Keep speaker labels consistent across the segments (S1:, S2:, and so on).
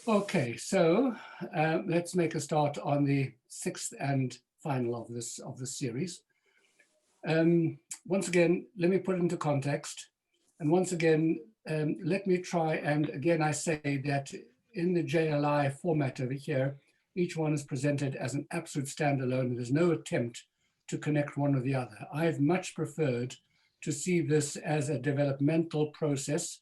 S1: Okay, so let's make a start on the sixth and final of this series. Once again, let me put it into context. And once again, let me try, and again, I say that in the JLI format over here, each one is presented as an absolute standalone, and there's no attempt to connect one with the other. I've much preferred to see this as a developmental process,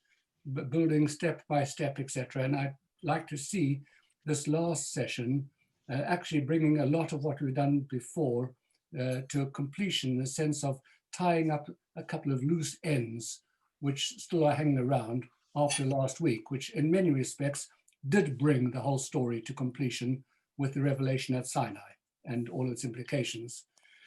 S1: building step by step, etc. And I like to see this last session actually bringing a lot of what we've done before to a completion, in the sense of tying up a couple of loose ends which still are hanging around after last week, which in many respects did bring the whole story to completion with the revelation at Sinai and all its implications.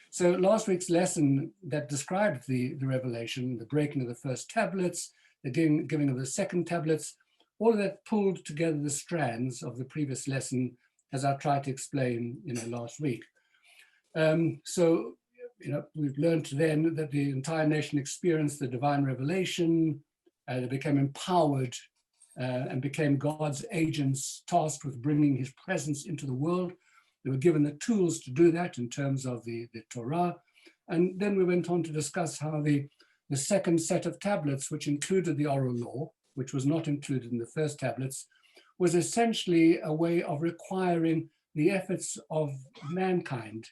S1: So last week's lesson that described the revelation, the breaking of the first tablets, the giving of the second tablets, all of that pulled together the strands of the previous lesson, as I tried to explain last week. So we've learned then that the entire nation experienced the divine revelation, they became empowered and became God's agents tasked with bringing his presence into the world. They were given the tools to do that in terms of the Torah. And then we went on to discuss how the second set of tablets, which included the oral law, which was not included in the first tablets, was essentially a way of requiring the efforts of mankind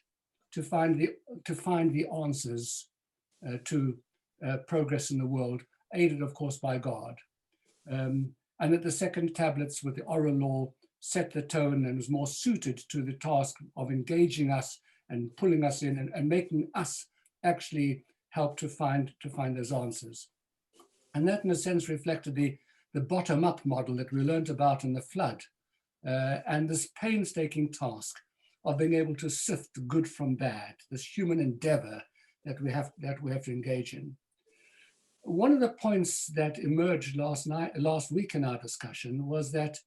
S1: to find the answers to progress in the world, aided, of course, by God. And that the second tablets with the oral law set the tone and was more suited to the task of engaging us and pulling us in and making us actually help to find those answers. And that, in a sense, reflected the bottom-up model that we learned about in the flood, and this painstaking task of being able to sift the good from bad, this human endeavor that we have to engage in. One of the points that emerged last week in our discussion was that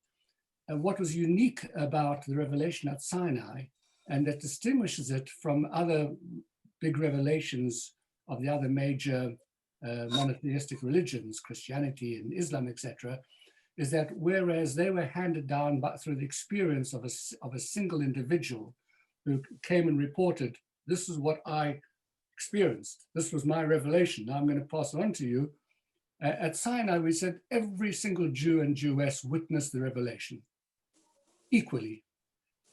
S1: what was unique about the revelation at Sinai, and that distinguishes it from other big revelations of the other major monotheistic religions, Christianity and Islam, etc., is that whereas they were handed down through the experience of a single individual who came and reported, this is what I experienced, this was my revelation, now I'm going to pass it on to you. At Sinai, we said every single Jew and Jewess witnessed the revelation equally.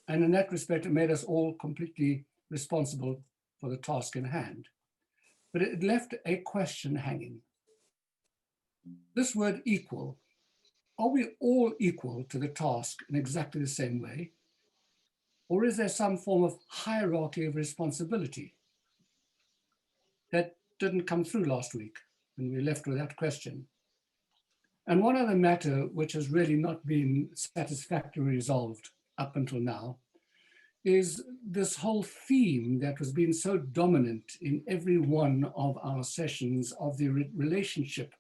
S1: And in that respect, it made us all completely responsible for the task in hand. But it left a question hanging. This word equal, are we all equal to the task in exactly the same way? Or is there some form of hierarchy of responsibility? That didn't come through last week, and we left with that question. And one other matter which has really not been satisfactorily resolved up until now is this whole theme that has been so dominant in every one of our sessions of the relationship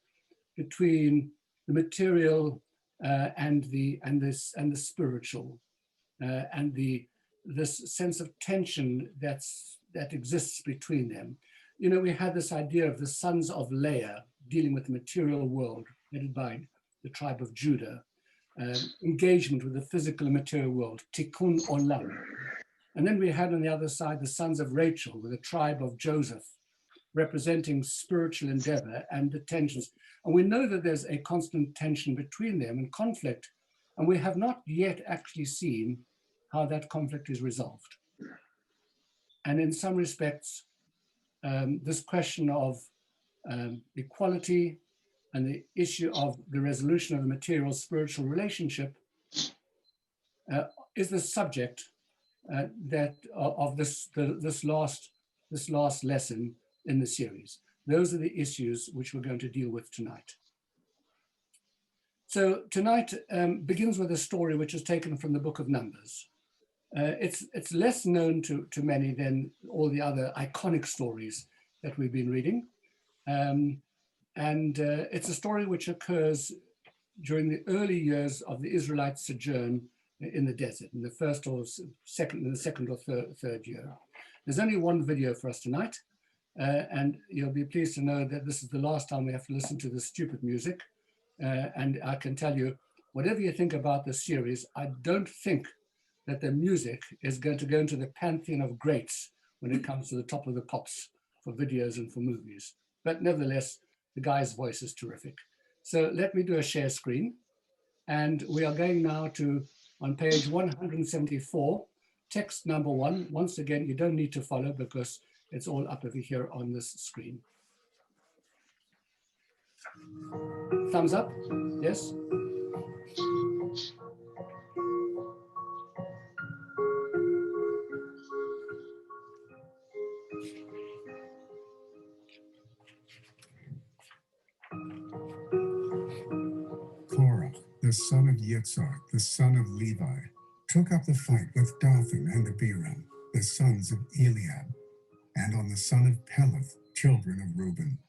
S1: between the material and the spiritual, and this sense of tension that exists between them. We had this idea of the sons of Leah dealing with the material world, headed by the tribe of Judah, engagement with the physical and material world, tikkun olam. And then we had on the other side the sons of Rachel with the tribe of Joseph, representing spiritual endeavor and the tensions. And we know that there's a constant tension between them and conflict, and we have not yet actually seen how that conflict is resolved. And in some respects, this question of equality and the issue of the resolution of the material-spiritual relationship is the subject of this last lesson in the series. Those are the issues which we're going to deal with tonight. So tonight begins with a story which is taken from the book of Numbers. It's less known to many than all the other iconic stories that we've been reading. And it's a story which occurs during the early years of the Israelite sojourn in the desert, in the second or third year. There's only one video for us tonight, and you'll be pleased to know that this is the last time we have to listen to the stupid music. And I can tell you, whatever you think about the series, I don't think that the music is going to go into the pantheon of greats when it comes to the top of the pops for videos and for movies. But nevertheless, the guy's voice is terrific. So let me do a share screen. And we are going now to, on page 174, text number 1. Once again, you don't need to follow because it's all up over here on this screen. Thumbs up? Yes?
S2: Korach, the son of Yitzhak, the son of Levi, took up the fight with Dathan and Abiram, the sons of Eliab, and on the son of Peleth, children of Reuben.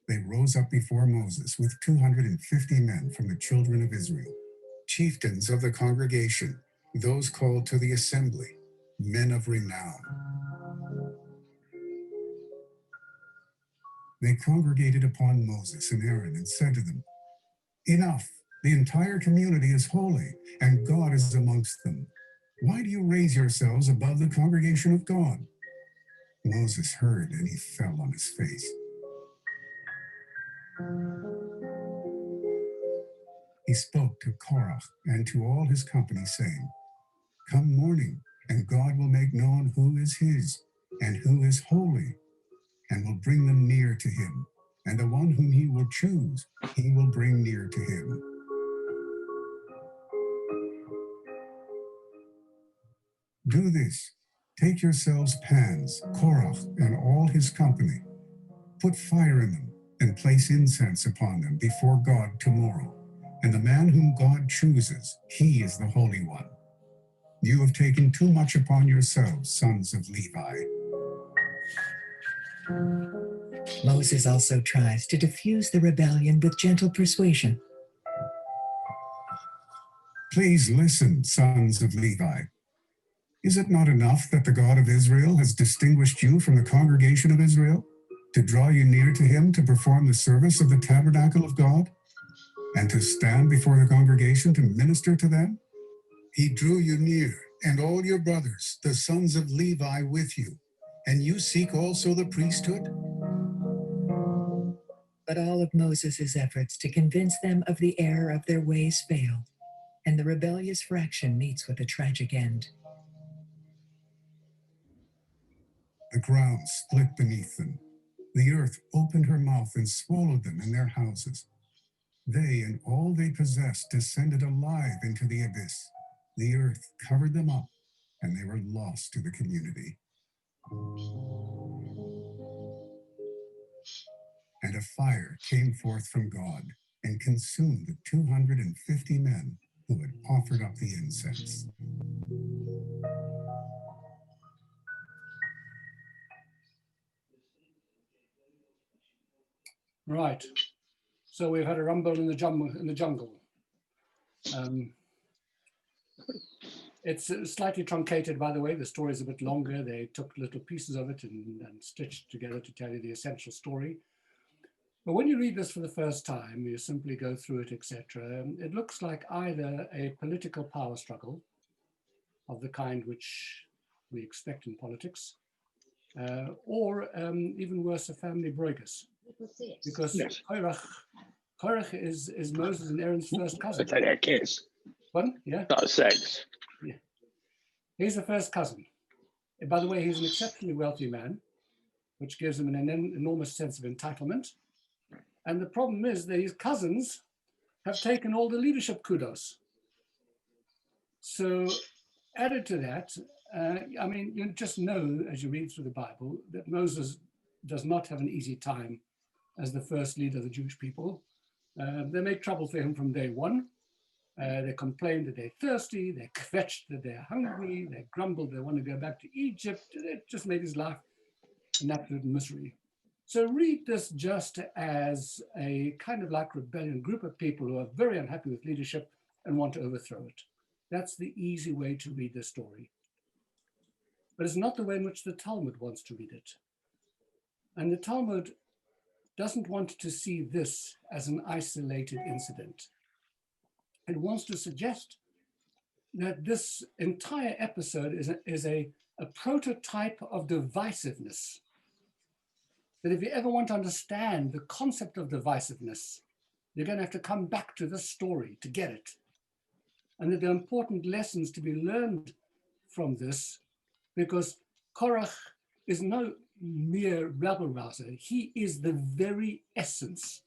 S2: They rose up before Moses with 250 men from the children of Israel, chieftains of the congregation, those called to the assembly, men of renown. They congregated upon Moses and Aaron and said to them, "Enough! The entire community is holy, and God is amongst them. Why do you raise yourselves above the congregation of God?" Moses heard, and he fell on his face. He spoke to Korach and to all his company, saying, "Come morning, and God will make known who is his, and who is holy, and will bring them near to him. And the one whom he will choose, he will bring near to him." Do this. Take yourselves pans, Korach and all his company. Put fire in them and place incense upon them before God tomorrow. And the man whom God chooses, he is the Holy One. You have taken too much upon yourselves, sons of Levi.
S3: Moses also tries to diffuse the rebellion with gentle persuasion.
S2: Please listen, sons of Levi. Is it not enough that the God of Israel has distinguished you from the congregation of Israel, to draw you near to him to perform the service of the tabernacle of God, and to stand before the congregation to minister to them? He drew you near, and all your brothers, the sons of Levi, with you, and you seek also the priesthood?
S3: But all of Moses' efforts to convince them of the error of their ways failed, and the rebellious fraction meets with a tragic end.
S2: The ground split beneath them. The earth opened her mouth and swallowed them and their houses. They and all they possessed descended alive into the abyss. The earth covered them up, and they were lost to the community. And a fire came forth from God and consumed the 250 men who had offered up the incense.
S1: Right. So we've had a rumble in the jungle. It's slightly truncated, by the way. The story is a bit longer. They took little pieces of it and stitched together to tell you the essential story. But when you read this for the first time, you simply go through it, etc. It looks like either a political power struggle of the kind which we expect in politics, or even worse, a family breakus. Because yes. Korach is Moses and Aaron's first cousin.
S4: I take kiss.
S1: Pardon? Yeah?
S4: Not sex.
S1: Yeah. He's the first cousin. And by the way, he's an exceptionally wealthy man, which gives him an enormous sense of entitlement. And the problem is that his cousins have taken all the leadership kudos. So added to that, I mean, you just know as you read through the Bible that Moses does not have an easy time as the first leader of the Jewish people. They make trouble for him from day one. They complain that they're thirsty, they're kvetched that they're hungry, they grumble they want to go back to Egypt. It just made his life an absolute misery. So read this just as a kind of like rebellion group of people who are very unhappy with leadership and want to overthrow it. That's the easy way to read the story. But it's not the way in which the Talmud wants to read it. And the Talmud doesn't want to see this as an isolated incident. it wants to suggest that this entire episode is a prototype of divisiveness. That if you ever want to understand the concept of divisiveness, you're going to have to come back to this story to get it. And that there are important lessons to be learned from this, because Korach is no mere rabble-rouser. He is the very essence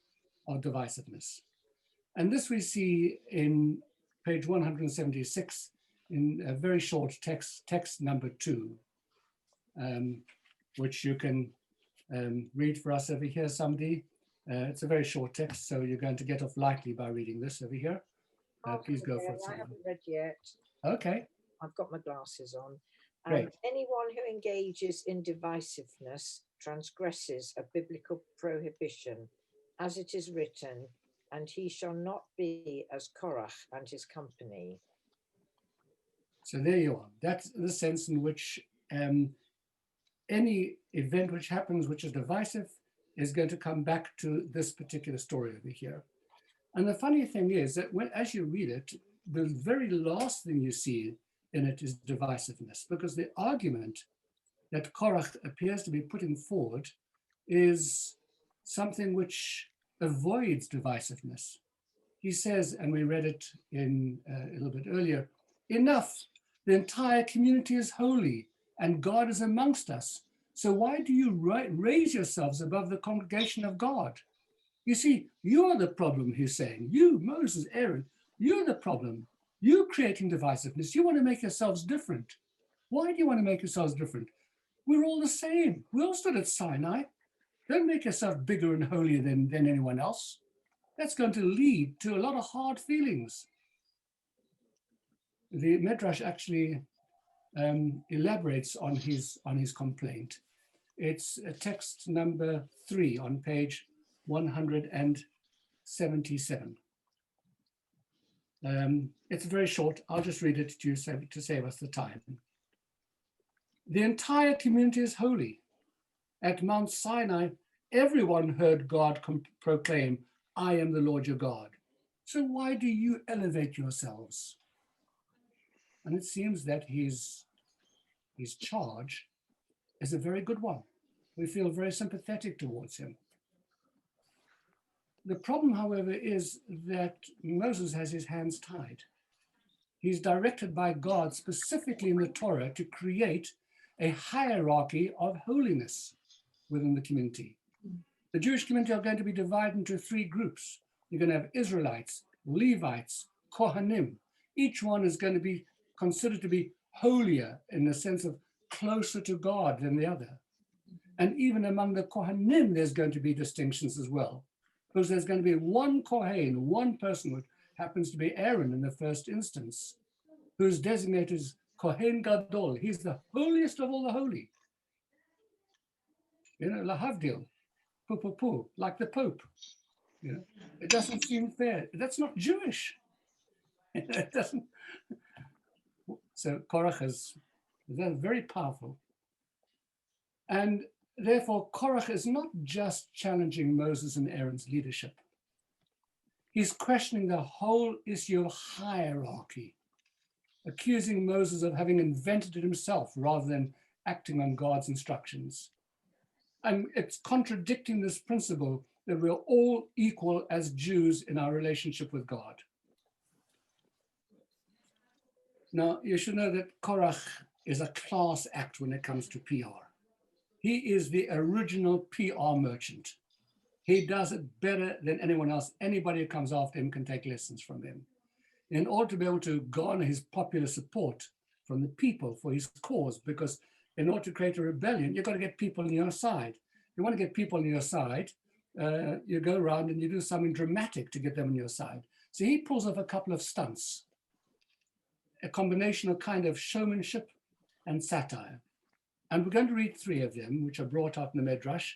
S1: of divisiveness. And this we see in page 176 in a very short text number 2, which you can read for us over here, somebody. It's a very short text, so you're going to get off lightly by reading this over here. Please go for it.
S4: I haven't read yet.
S1: Okay.
S4: I've got my glasses on.
S1: Great.
S4: Anyone who engages in divisiveness transgresses a biblical prohibition, as it is written, and he shall not be as Korach and his company.
S1: So there you are. That's the sense in which any event which happens which is divisive is going to come back to this particular story over here. And the funny thing is that as you read it, the very last thing you see in it is divisiveness, because the argument that Korach appears to be putting forward is something which avoids divisiveness. He says, and we read it in a little bit earlier, enough, the entire community is holy and God is amongst us. So why do you raise yourselves above the congregation of God? You see, you're the problem, he's saying. You, Moses, Aaron, you're the problem. You're creating divisiveness. You want to make yourselves different. Why do you want to make yourselves different? We're all the same. We all stood at Sinai. Don't make yourself bigger and holier than anyone else. That's going to lead to a lot of hard feelings. The Midrash actually elaborates on his complaint. It's text number 3 on page 177. It's very short. I'll just read it to you to save us the time. The entire community is holy. At Mount Sinai, everyone heard God proclaim, I am the Lord your God. So why do you elevate yourselves? And it seems that his charge is a very good one. We feel very sympathetic towards him. The problem, however, is that Moses has his hands tied. He's directed by God specifically in the Torah to create a hierarchy of holiness within the community. The Jewish community are going to be divided into 3 groups. You're going to have Israelites, Levites, Kohanim. Each one is going to be considered to be holier in the sense of closer to God than the other. And even among the Kohanim, there's going to be distinctions as well, because there's going to be one Kohen, one person who happens to be Aaron in the first instance, who's designated as Kohen Gadol. He's the holiest of all the holy. You know, lahavdil, pu, like the Pope. You know, it doesn't seem fair. That's not Jewish. It doesn't. So Korach is very powerful. And therefore, Korach is not just challenging Moses and Aaron's leadership. He's questioning the whole issue of hierarchy, accusing Moses of having invented it himself rather than acting on God's instructions. And it's contradicting this principle that we're all equal as Jews in our relationship with God. Now, you should know that Korach is a class act when it comes to PR. He is the original PR merchant. He does it better than anyone else. Anybody who comes after him can take lessons from him. In order to be able to garner his popular support from the people for his cause, because in order to create a rebellion, you've got to get people on your side. You want to get people on your side, you go around and you do something dramatic to get them on your side. So he pulls off a couple of stunts, a combination of kind of showmanship and satire. And we're going to read 3 of them, which are brought out in the Midrash.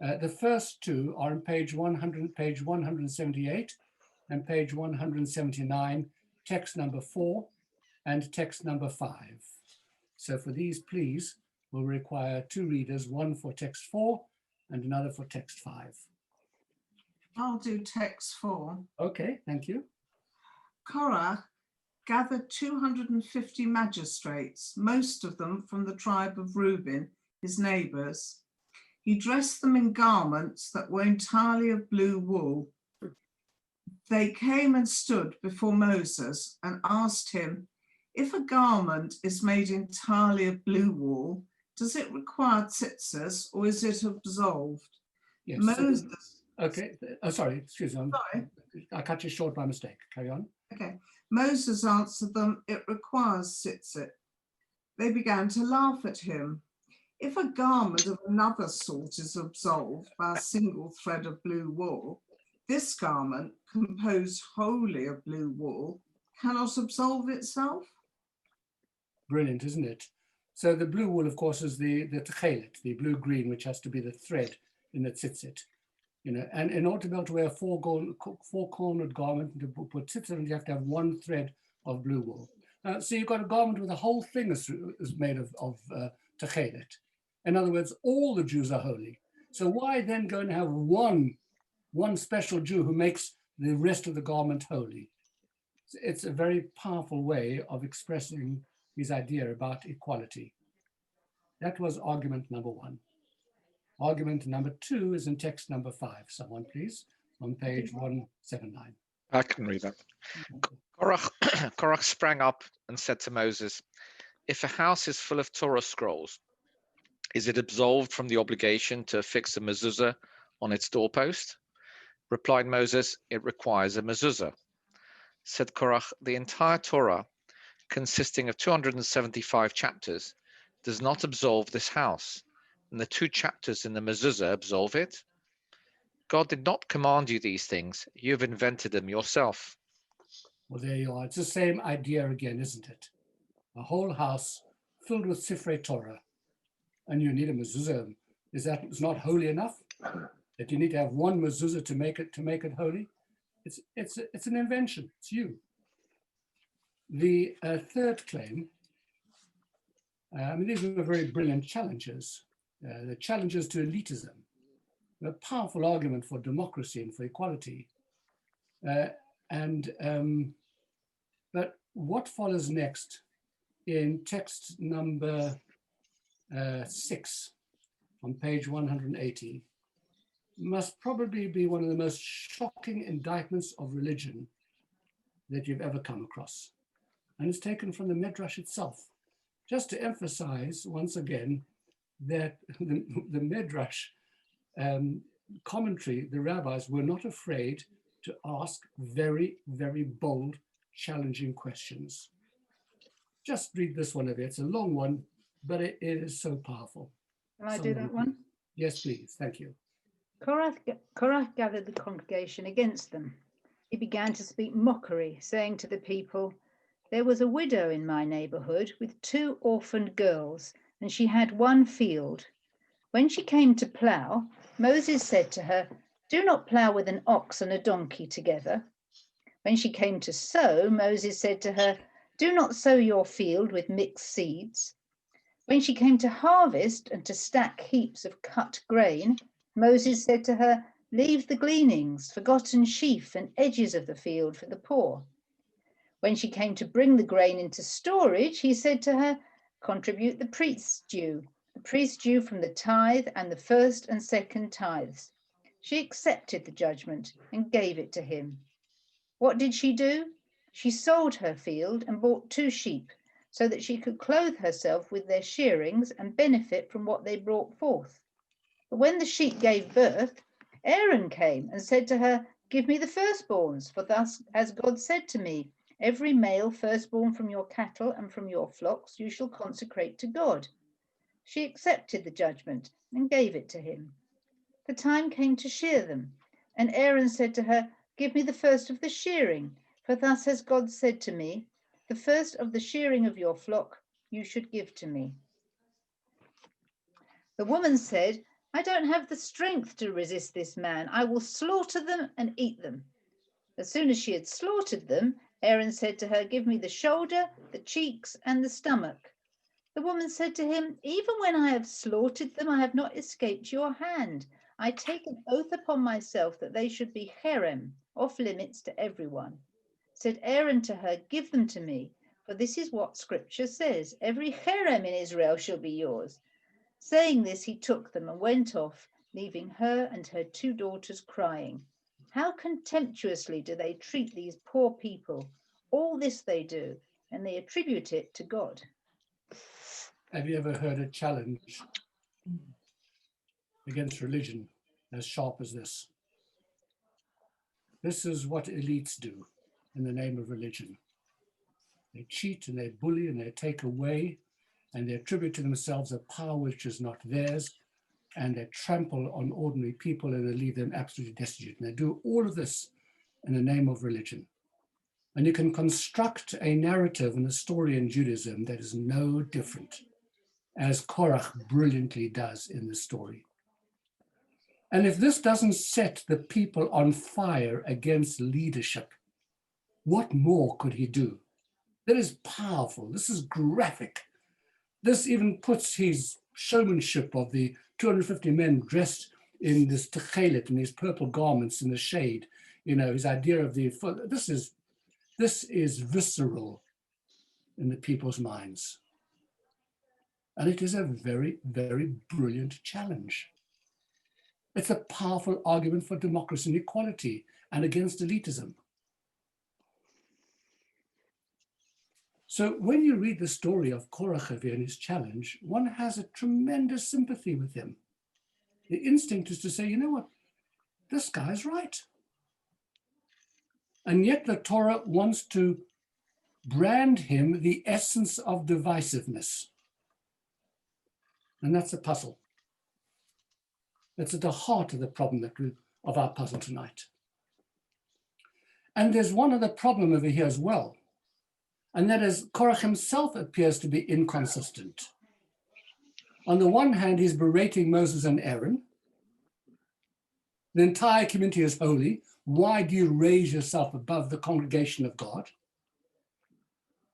S1: The first 2 are on page 178 and page 179, text number 4 and text number 5. So for these, please, we'll require 2 readers, one for text 4 and another for text 5.
S5: I'll do text 4.
S1: Okay, thank you.
S5: Korach gathered 250 magistrates, most of them from the tribe of Reuben, his neighbours. He dressed them in garments that were entirely of blue wool. They came and stood before Moses and asked him, if a garment is made entirely of blue wool, does it require tzitzis or is it absolved?
S1: Yes.
S5: Moses.
S1: Okay. Oh, sorry. Excuse me.
S5: Sorry.
S1: I cut you short by mistake. Carry on.
S5: Okay. Moses answered them, it requires tzitzit. They began to laugh at him. If a garment of another sort is absolved by a single thread of blue wool, this garment, composed wholly of blue wool, cannot absolve itself.
S1: Brilliant, isn't it? So the blue wool, of course, is the tchelet, the blue-green, which has to be the thread in the tzitzit. You know, and in order to be able to wear a four-cornered garment and to put tzitzit, you have to have one thread of blue wool. So you've got a garment where the whole thing is made of tchelet. In other words, all the Jews are holy. So why then go and have one special Jew who makes the rest of the garment holy? It's a very powerful way of expressing his idea about equality. That was argument number one. Argument number two is in text number 5. Someone please, on page 179.
S6: I can read that. Korach sprang up and said to Moses, if a house is full of Torah scrolls, is it absolved from the obligation to affix a mezuzah on its doorpost? Replied Moses, it requires a mezuzah. Said Korach, the entire Torah, consisting of 275 chapters, does not absolve this house, and the 2 chapters in the mezuzah absolve it. God did not command you these things. You have invented them yourself.
S1: Well, there you are. It's the same idea again, isn't it? A whole house filled with Sifrei Torah, and you need a mezuzah. Is that not holy enough? That you need to have one mezuzah to make it holy? It's an invention. It's you. The third claim. These were very brilliant challenges. The challenges to elitism, a powerful argument for democracy and for equality. But what follows next in text number 6 on page 180 must probably be one of the most shocking indictments of religion that you've ever come across. And it's taken from the Midrash itself, just to emphasize once again that the Midrash commentary, the rabbis were not afraid to ask very, very bold, challenging questions. Just read this one over. It's a long one, but it is so powerful.
S7: Can I do that one?
S1: Yes, please. Thank you.
S7: Korach gathered the congregation against them. He began to speak mockery, saying to the people, there was a widow in my neighborhood with 2 orphaned girls, and she had 1 field. When she came to plow, Moses said to her, do not plow with an ox and a donkey together. When she came to sow, Moses said to her, do not sow your field with mixed seeds. When she came to harvest and to stack heaps of cut grain, Moses said to her, leave the gleanings, forgotten sheaf and edges of the field for the poor. When she came to bring the grain into storage, he said to her, contribute the priest's due from the tithe and the first and second tithes. She accepted the judgment and gave it to him. What did she do? She sold her field and bought 2 sheep so that she could clothe herself with their shearings and benefit from what they brought forth. But when the sheep gave birth, Aaron came and said to her, give me the firstborns, for thus has God said to me, every male firstborn from your cattle and from your flocks you shall consecrate to God. She accepted the judgment and gave it to him. The time came to shear them, and Aaron said to her, give me the first of the shearing, for thus has God said to me, the first of the shearing of your flock you should give to me. The woman said, I don't have the strength to resist this man. I will slaughter them and eat them. As soon as she had slaughtered them, Aaron said to her, give me the shoulder, the cheeks, and the stomach. The woman said to him, even when I have slaughtered them, I have not escaped your hand. I take an oath upon myself that they should be cherem, off limits to everyone. Said Aaron to her, give them to me, for this is what scripture says, every cherem in Israel shall be yours. Saying this, he took them and went off, leaving her and her 2 daughters crying. How contemptuously do they treat these poor people? All this they do, and they attribute it to God.
S1: Have you ever heard a challenge against religion as sharp as this? This is what elites do in the name of religion. They cheat and they bully and they take away and they attribute to themselves a power which is not theirs, and they trample on ordinary people and they leave them absolutely destitute. And they do all of this in the name of religion. And you can construct a narrative and a story in Judaism that is no different, as Korach brilliantly does in the story. And if this doesn't set the people on fire against leadership, what more could he do? That is powerful. This is graphic. This even puts his showmanship of the 250 men dressed in this techelet and these purple garments in the shade, you know, his idea of the, this is visceral in the people's minds. And it is a very, very brilliant challenge. It's a powerful argument for democracy and equality and against elitism. So when you read the story of Korach and his challenge, one has a tremendous sympathy with him. The instinct is to say, you know what, this guy's right. And yet the Torah wants to brand him the essence of divisiveness. And that's a puzzle. It's at the heart of the problem of our puzzle tonight. And there's one other problem over here as well. And that is Korach himself appears to be inconsistent. On the one hand, he's berating Moses and Aaron. The entire community is holy. Why do you raise yourself above the congregation of God?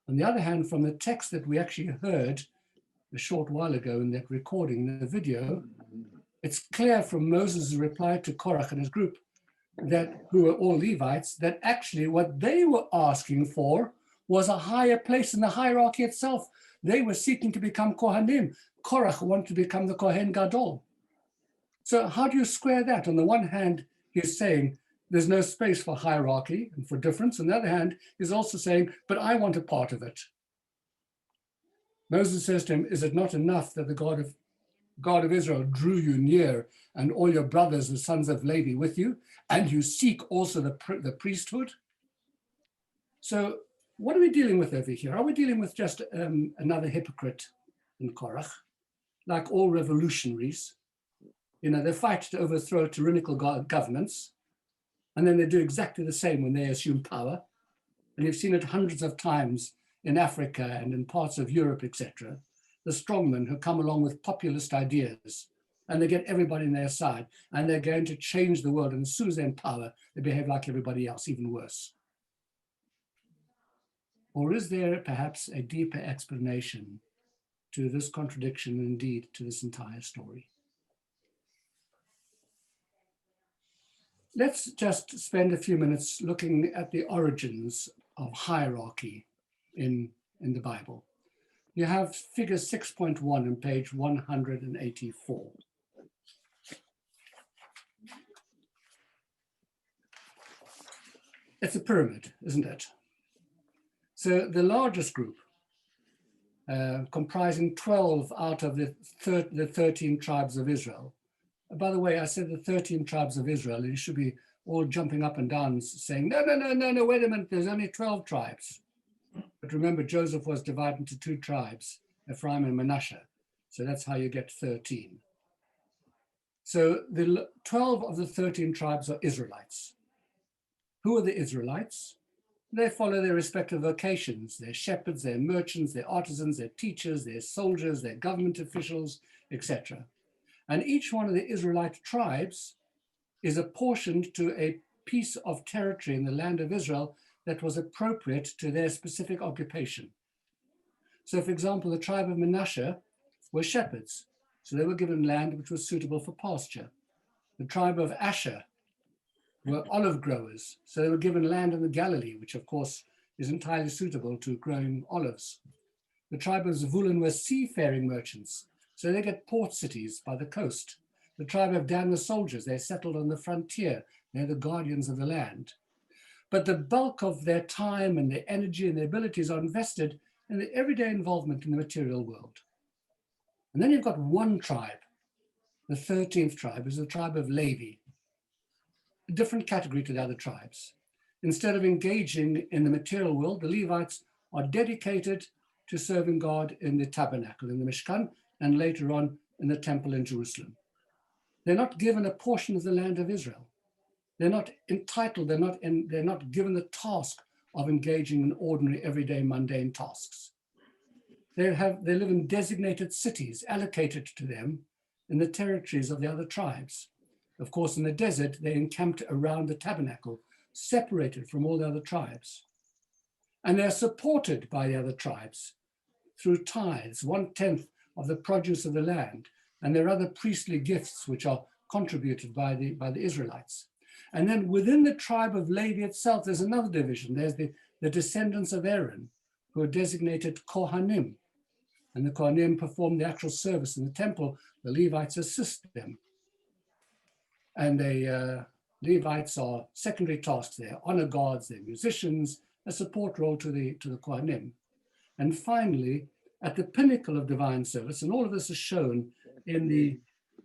S1: On the other hand, from the text that we actually heard a short while ago in that recording, the video, it's clear from Moses' reply to Korach and his group, that who were all Levites, that actually what they were asking for was a higher place in the hierarchy itself. They were seeking to become Kohanim. Korach wanted to become the Kohen Gadol. So how do you square that? On the one hand, he's saying there's no space for hierarchy and for difference. On the other hand, he's also saying, but I want a part of it. Moses says to him, is it not enough that the God of Israel drew you near and all your brothers, the sons of Levi, with you, and you seek also the priesthood? So what are we dealing with over here? Are we dealing with just another hypocrite in Korach, like all revolutionaries? You know, they fight to overthrow tyrannical governments, and then they do exactly the same when they assume power. And you've seen it hundreds of times in Africa and in parts of Europe, etc. The strongmen who come along with populist ideas, and they get everybody on their side, and they're going to change the world. And as soon as they're in power, they behave like everybody else, even worse. Or is there perhaps a deeper explanation to this contradiction, and indeed to this entire story? Let's just spend a few minutes looking at the origins of hierarchy in the Bible. You have figure 6.1 on page 184. It's a pyramid, isn't it? So the largest group, comprising 12 out of the 13 tribes of Israel. By the way, I said the 13 tribes of Israel, and you should be all jumping up and down saying, no, wait a minute, there's only 12 tribes. But remember, Joseph was divided into 2 tribes, Ephraim and Manasseh. So that's how you get 13. So the 12 of the 13 tribes are Israelites. Who are the Israelites? They follow their respective vocations. They're shepherds, they're merchants, they're artisans, they're teachers, they're soldiers, they're government officials, etc. And each one of the Israelite tribes is apportioned to a piece of territory in the land of Israel that was appropriate to their specific occupation. So, for example, the tribe of Manasseh were shepherds, so they were given land which was suitable for pasture. The tribe of Asher were olive growers. So they were given land in the Galilee, which of course is entirely suitable to growing olives. The tribe of Zebulun were seafaring merchants, so they get port cities by the coast. The tribe of Dan were soldiers. They settled on the frontier. They're the guardians of the land. But the bulk of their time and their energy and their abilities are invested in the everyday involvement in the material world. And then you've got one tribe, the 13th tribe, is the tribe of Levi, a different category to the other tribes. Instead of engaging in the material world, the Levites are dedicated to serving God in the tabernacle, in the Mishkan, and later on in the temple in Jerusalem. They're not given a portion of the land of Israel. They're not entitled, they're not given the task of engaging in ordinary, everyday, mundane tasks. They live in designated cities allocated to them in the territories of the other tribes. Of course, in the desert, they encamped around the tabernacle, separated from all the other tribes. And they're supported by the other tribes through tithes, 1/10 of the produce of the land, and there are other priestly gifts which are contributed by the Israelites. And then within the tribe of Levi itself, there's another division. There's the descendants of Aaron, who are designated Kohanim. And the Kohanim perform the actual service in the temple. The Levites assist them. And the Levites are secondary tasks. They're honor guards, they're musicians, a support role to the Kohanim. And finally, at the pinnacle of divine service, and all of this is shown in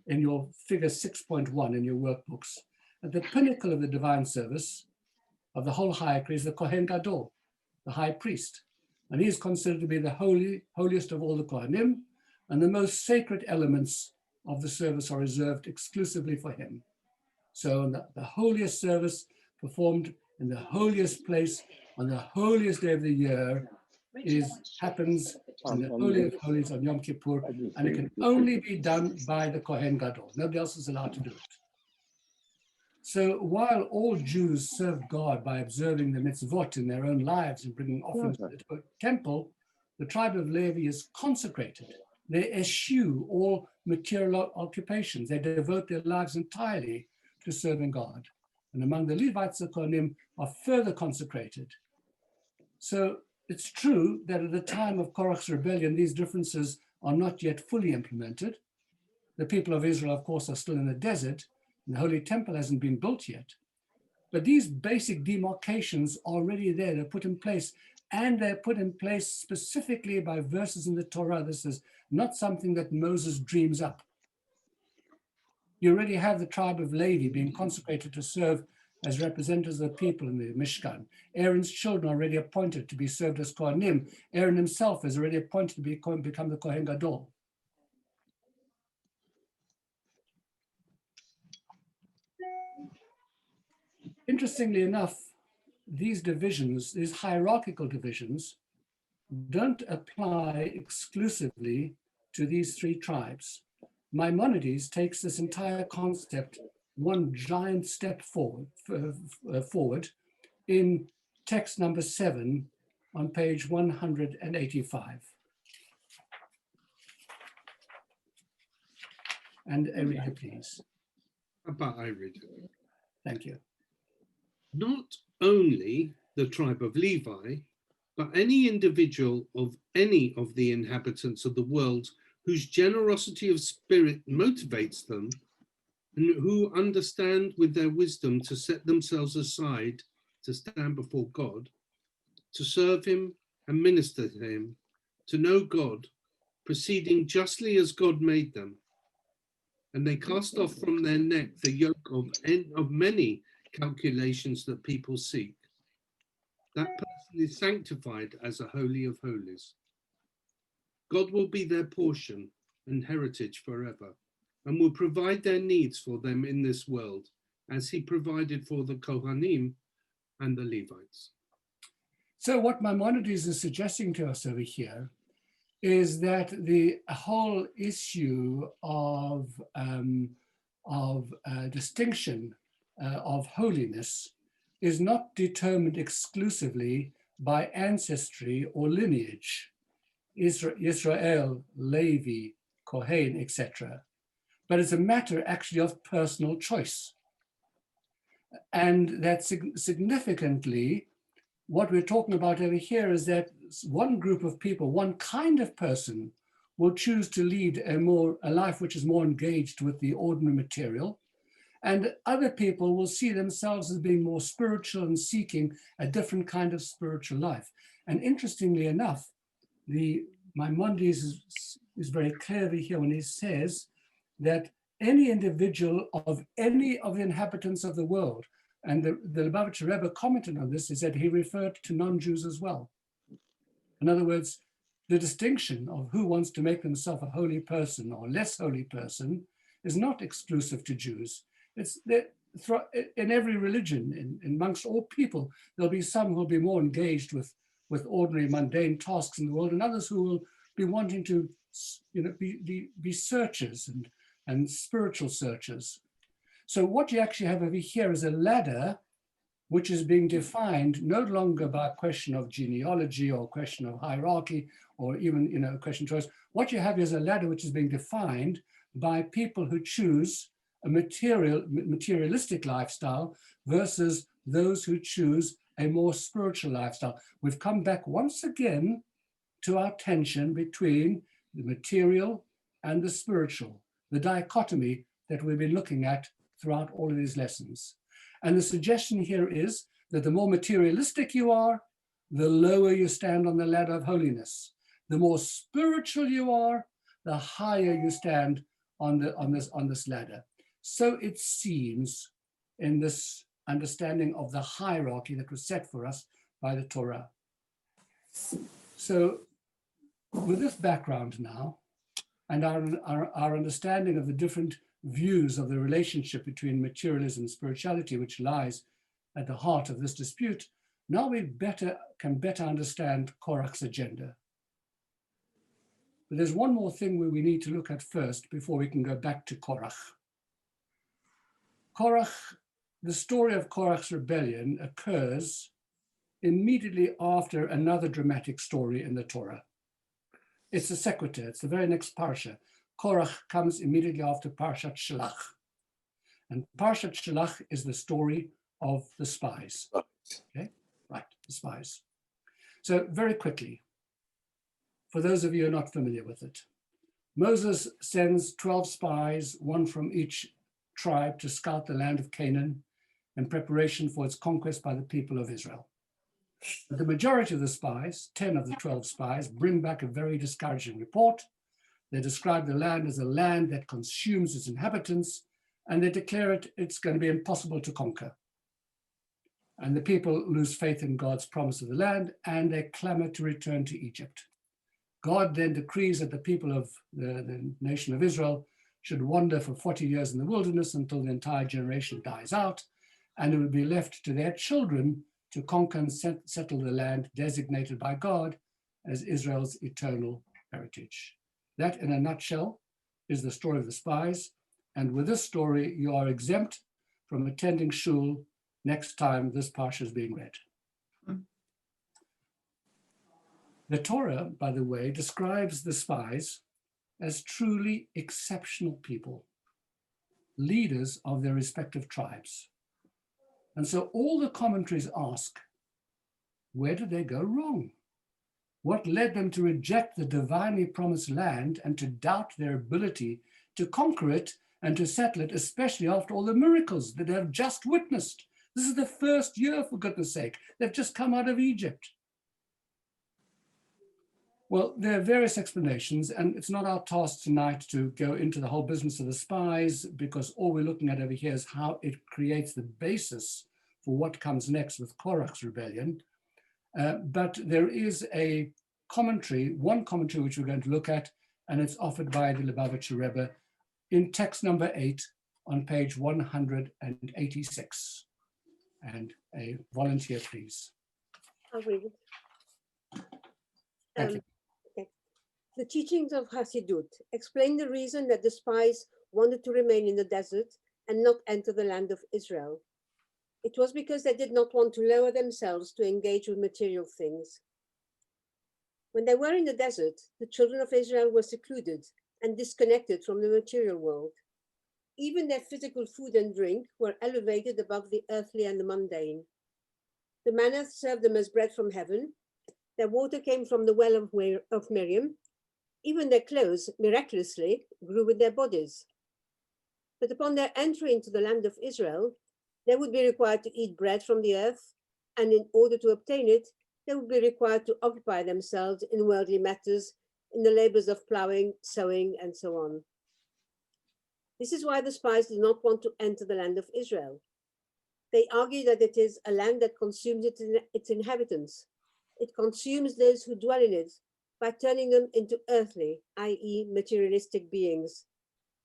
S1: your figure 6.1 in your workbooks, at the pinnacle of the divine service of the whole hierarchy is the Kohen Gadol, the high priest. And he is considered to be the holiest of all the Kohanim, and the most sacred elements of the service are reserved exclusively for him. So the holiest service performed in the holiest place on the holiest day of the year happens in the Holy of Holies on Yom Kippur, and it can only be done by the Kohen Gadol. Nobody else is allowed to do it. So while all Jews serve God by observing the mitzvot in their own lives and bringing offerings to the temple, the tribe of Levi is consecrated. They eschew all material occupations. They devote their lives entirely to serving God. And among the Levites, the Kohanim are further consecrated. So it's true that at the time of Korach's rebellion, these differences are not yet fully implemented. The people of Israel, of course, are still in the desert, and the Holy Temple hasn't been built yet. But these basic demarcations are already there. They're put in place, and they're put in place specifically by verses in the Torah. This is not something that Moses dreams up. You already have the tribe of Levi being consecrated to serve as representatives of the people in the Mishkan. Aaron's children are already appointed to be served as Kohanim. Aaron himself is already appointed to become the Kohen Gadol. Interestingly enough, these divisions, these hierarchical divisions, don't apply exclusively to these three tribes. Maimonides takes this entire concept one giant step forward in text number 7 on page 185. And a reader, please.
S8: How about I read it?
S1: Thank you.
S8: Not only the tribe of Levi, but any individual of any of the inhabitants of the world whose generosity of spirit motivates them, and who understand with their wisdom to set themselves aside to stand before God, to serve him and minister to him, to know God, proceeding justly as God made them. And they cast off from their neck the yoke of many calculations that people seek. That person is sanctified as a holy of holies. God will be their portion and heritage forever, and will provide their needs for them in this world, as he provided for the Kohanim and the Levites.
S1: So what Maimonides is suggesting to us over here is that the whole issue of distinction of holiness is not determined exclusively by ancestry or lineage, Israel, Levi, Kohen, etc. But it's a matter actually of personal choice. And that significantly, what we're talking about over here is that one group of people, one kind of person, will choose to lead a life which is more engaged with the ordinary material, and other people will see themselves as being more spiritual and seeking a different kind of spiritual life. And interestingly enough, Maimonides is very clear here when he says that any individual of any of the inhabitants of the world, and the Lubavitcher Rebbe commented on this, is that he referred to non-Jews as well. In other words, the distinction of who wants to make themselves a holy person or less holy person is not exclusive to Jews. It's in every religion, amongst all people, there'll be some who will be more engaged with ordinary mundane tasks in the world, and others who will be wanting to, be searchers and spiritual searchers. So what you actually have over here is a ladder which is being defined no longer by a question of genealogy or a question of hierarchy or even a question of choice. What you have is a ladder which is being defined by people who choose a materialistic lifestyle versus those who choose a more spiritual lifestyle. We've come back once again to our tension between the material and the spiritual, the dichotomy that we've been looking at throughout all of these lessons. And the suggestion here is that the more materialistic you are, the lower you stand on the ladder of holiness. The more spiritual you are, the higher you stand on this ladder. So it seems in this understanding of the hierarchy that was set for us by the Torah. So with this background now, and our understanding of the different views of the relationship between materialism and spirituality, which lies at the heart of this dispute, now we can better understand Korach's agenda. But there's one more thing we need to look at first before we can go back to Korach. The story of Korach's rebellion occurs immediately after another dramatic story in the Torah. It's a sequitur, it's the very next parsha. Korach comes immediately after Parshat Shelach. And Parshat Shelach is the story of the spies. Okay, right, the spies. So very quickly, for those of you who are not familiar with it, Moses sends 12 spies, one from each tribe, to scout the land of Canaan in preparation for its conquest by the people of Israel. But the majority of the spies, 10 of the 12 spies, bring back a very discouraging report. They describe the land as a land that consumes its inhabitants, and they declare it's going to be impossible to conquer. And the people lose faith in God's promise of the land, and they clamor to return to Egypt. God then decrees that the people of the nation of Israel should wander for 40 years in the wilderness until the entire generation dies out, and it would be left to their children to conquer and settle the land designated by God as Israel's eternal heritage. That, in a nutshell, is the story of the spies. And with this story, you are exempt from attending shul next time this parsha is being read. The Torah, by the way, describes the spies as truly exceptional people, leaders of their respective tribes. And so all the commentaries ask, where did they go wrong? What led them to reject the divinely promised land and to doubt their ability to conquer it and to settle it, especially after all the miracles that they have just witnessed? This is the first year, for goodness sake. They've just come out of Egypt. Well, there are various explanations, and it's not our task tonight to go into the whole business of the spies, because all we're looking at over here is how it creates the basis for what comes next with Korach's rebellion. But there is a commentary, one commentary which we're going to look at, and it's offered by the Lubavitcher Rebbe in text number 8 on page 186. And a volunteer, please.
S9: I'll read it.
S1: Thank you.
S9: Okay. The teachings of Hasidut explain the reason that the spies wanted to remain in the desert and not enter the land of Israel. It was because they did not want to lower themselves to engage with material things. When they were in the desert, the children of Israel were secluded and disconnected from the material world. Even their physical food and drink were elevated above the earthly and the mundane. The manna served them as bread from heaven. Their water came from the well of Miriam. Even their clothes, miraculously, grew with their bodies. But upon their entry into the land of Israel, they would be required to eat bread from the earth, and in order to obtain it, they would be required to occupy themselves in worldly matters, in the labors of plowing, sowing, and so on. This is why the spies do not want to enter the land of Israel. They argue that it is a land that consumes its inhabitants. It consumes those who dwell in it by turning them into earthly, i.e. materialistic beings,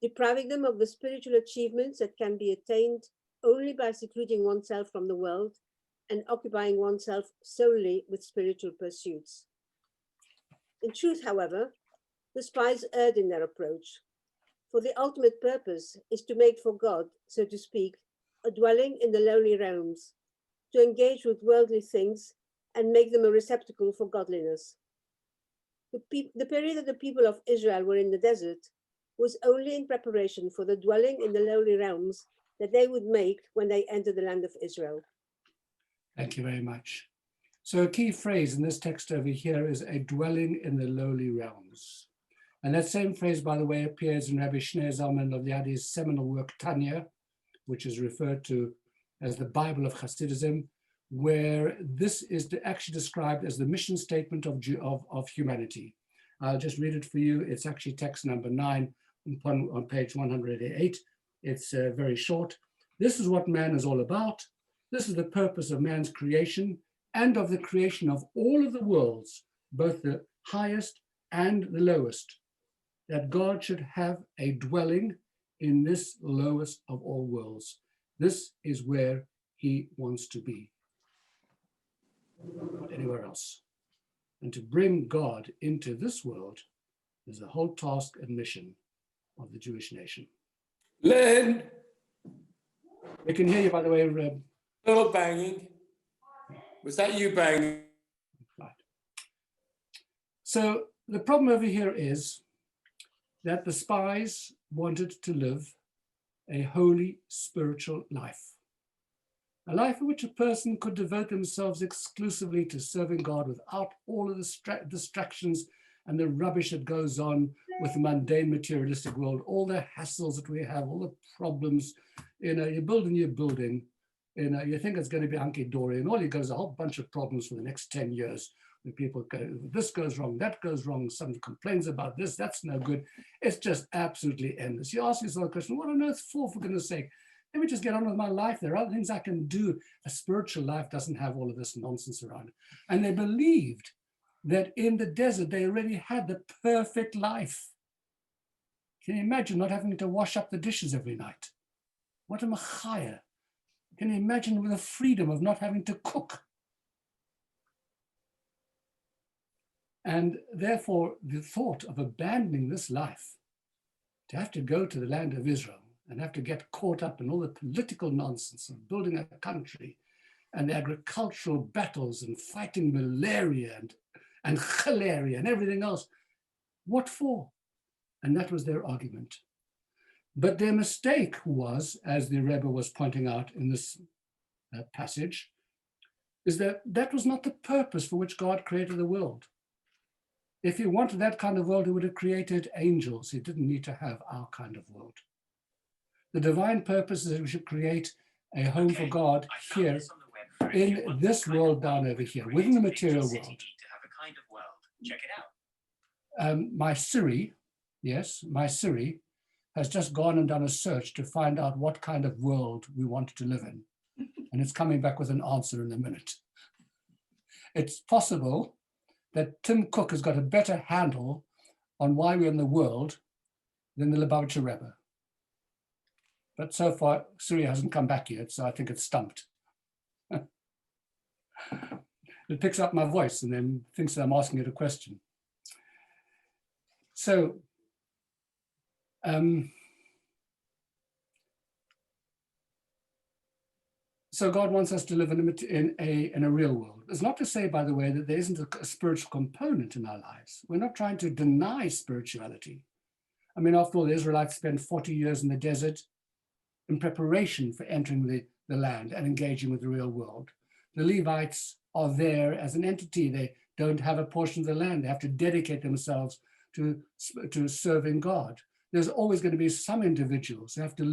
S9: depriving them of the spiritual achievements that can be attained only by secluding oneself from the world and occupying oneself solely with spiritual pursuits. In truth, however, the spies erred in their approach, for the ultimate purpose is to make for God, so to speak, a dwelling in the lowly realms, to engage with worldly things and make them a receptacle for godliness. The period that the people of Israel were in the desert was only in preparation for the dwelling in the lowly realms that they would make when they entered the land of Israel.
S1: Thank you very much. So a key phrase in this text over here is a dwelling in the lowly realms. And that same phrase, by the way, appears in Rabbi Shneur Zalman Lodiadi's seminal work, Tanya, which is referred to as the Bible of Hasidism, where this is actually described as the mission statement of humanity. I'll just read it for you. It's actually text number 9 on page 188. It's very short. This is what man is all about. This is the purpose of man's creation and of the creation of all of the worlds, both the highest and the lowest, that God should have a dwelling in this lowest of all worlds. This is where he wants to be, not anywhere else. And to bring God into this world is the whole task and mission of the Jewish nation.
S10: Len,
S1: We can hear you, by the way, Reb.
S10: little banging. Was that you banging?
S1: Right. So the problem over here is that the spies wanted to live a holy spiritual life, a life in which a person could devote themselves exclusively to serving God without all of the distractions and the rubbish that goes on with the mundane materialistic world, all the hassles that we have, all the problems. You're building your building, you think it's going to be hunky-dory, and all you got is a whole bunch of problems for the next 10 years. Where people go, this goes wrong, that goes wrong, somebody complains about this, that's no good. It's just absolutely endless. You ask yourself the question, what on earth for goodness sake? Let me just get on with my life. There are other things I can do. A spiritual life doesn't have all of this nonsense around it. And they believed that in the desert, they already had the perfect life. Can you imagine not having to wash up the dishes every night? What a machaya. Can you imagine with the freedom of not having to cook? And therefore, the thought of abandoning this life, to have to go to the land of Israel and have to get caught up in all the political nonsense of building a country and the agricultural battles and fighting malaria and chalaria and everything else, what for? And that was their argument. But their mistake was, as the Rebbe was pointing out in this passage, is that that was not the purpose for which God created the world. If he wanted that kind of world, he would have created angels. He didn't need to have our kind of world. The divine purpose is that we should create a home for God here in this world down over here, within the material world.
S11: Check it out.
S1: My Siri has just gone and done a search to find out what kind of world we want to live in. And it's coming back with an answer in a minute. It's possible that Tim Cook has got a better handle on why we're in the world than the Lubavitcher Rebbe. But so far, Siri hasn't come back yet, so I think it's stumped. It picks up my voice and then thinks that I'm asking it a question. So, so God wants us to live in a real world. It's not to say, by the way, that there isn't a spiritual component in our lives. We're not trying to deny spirituality. I mean, after all, the Israelites spent 40 years in the desert. in preparation for entering the land and engaging with the real world. The Levites are there as an entity. They don't have a portion of the land. They have to dedicate themselves to serving God. There's always going to be some individuals who have to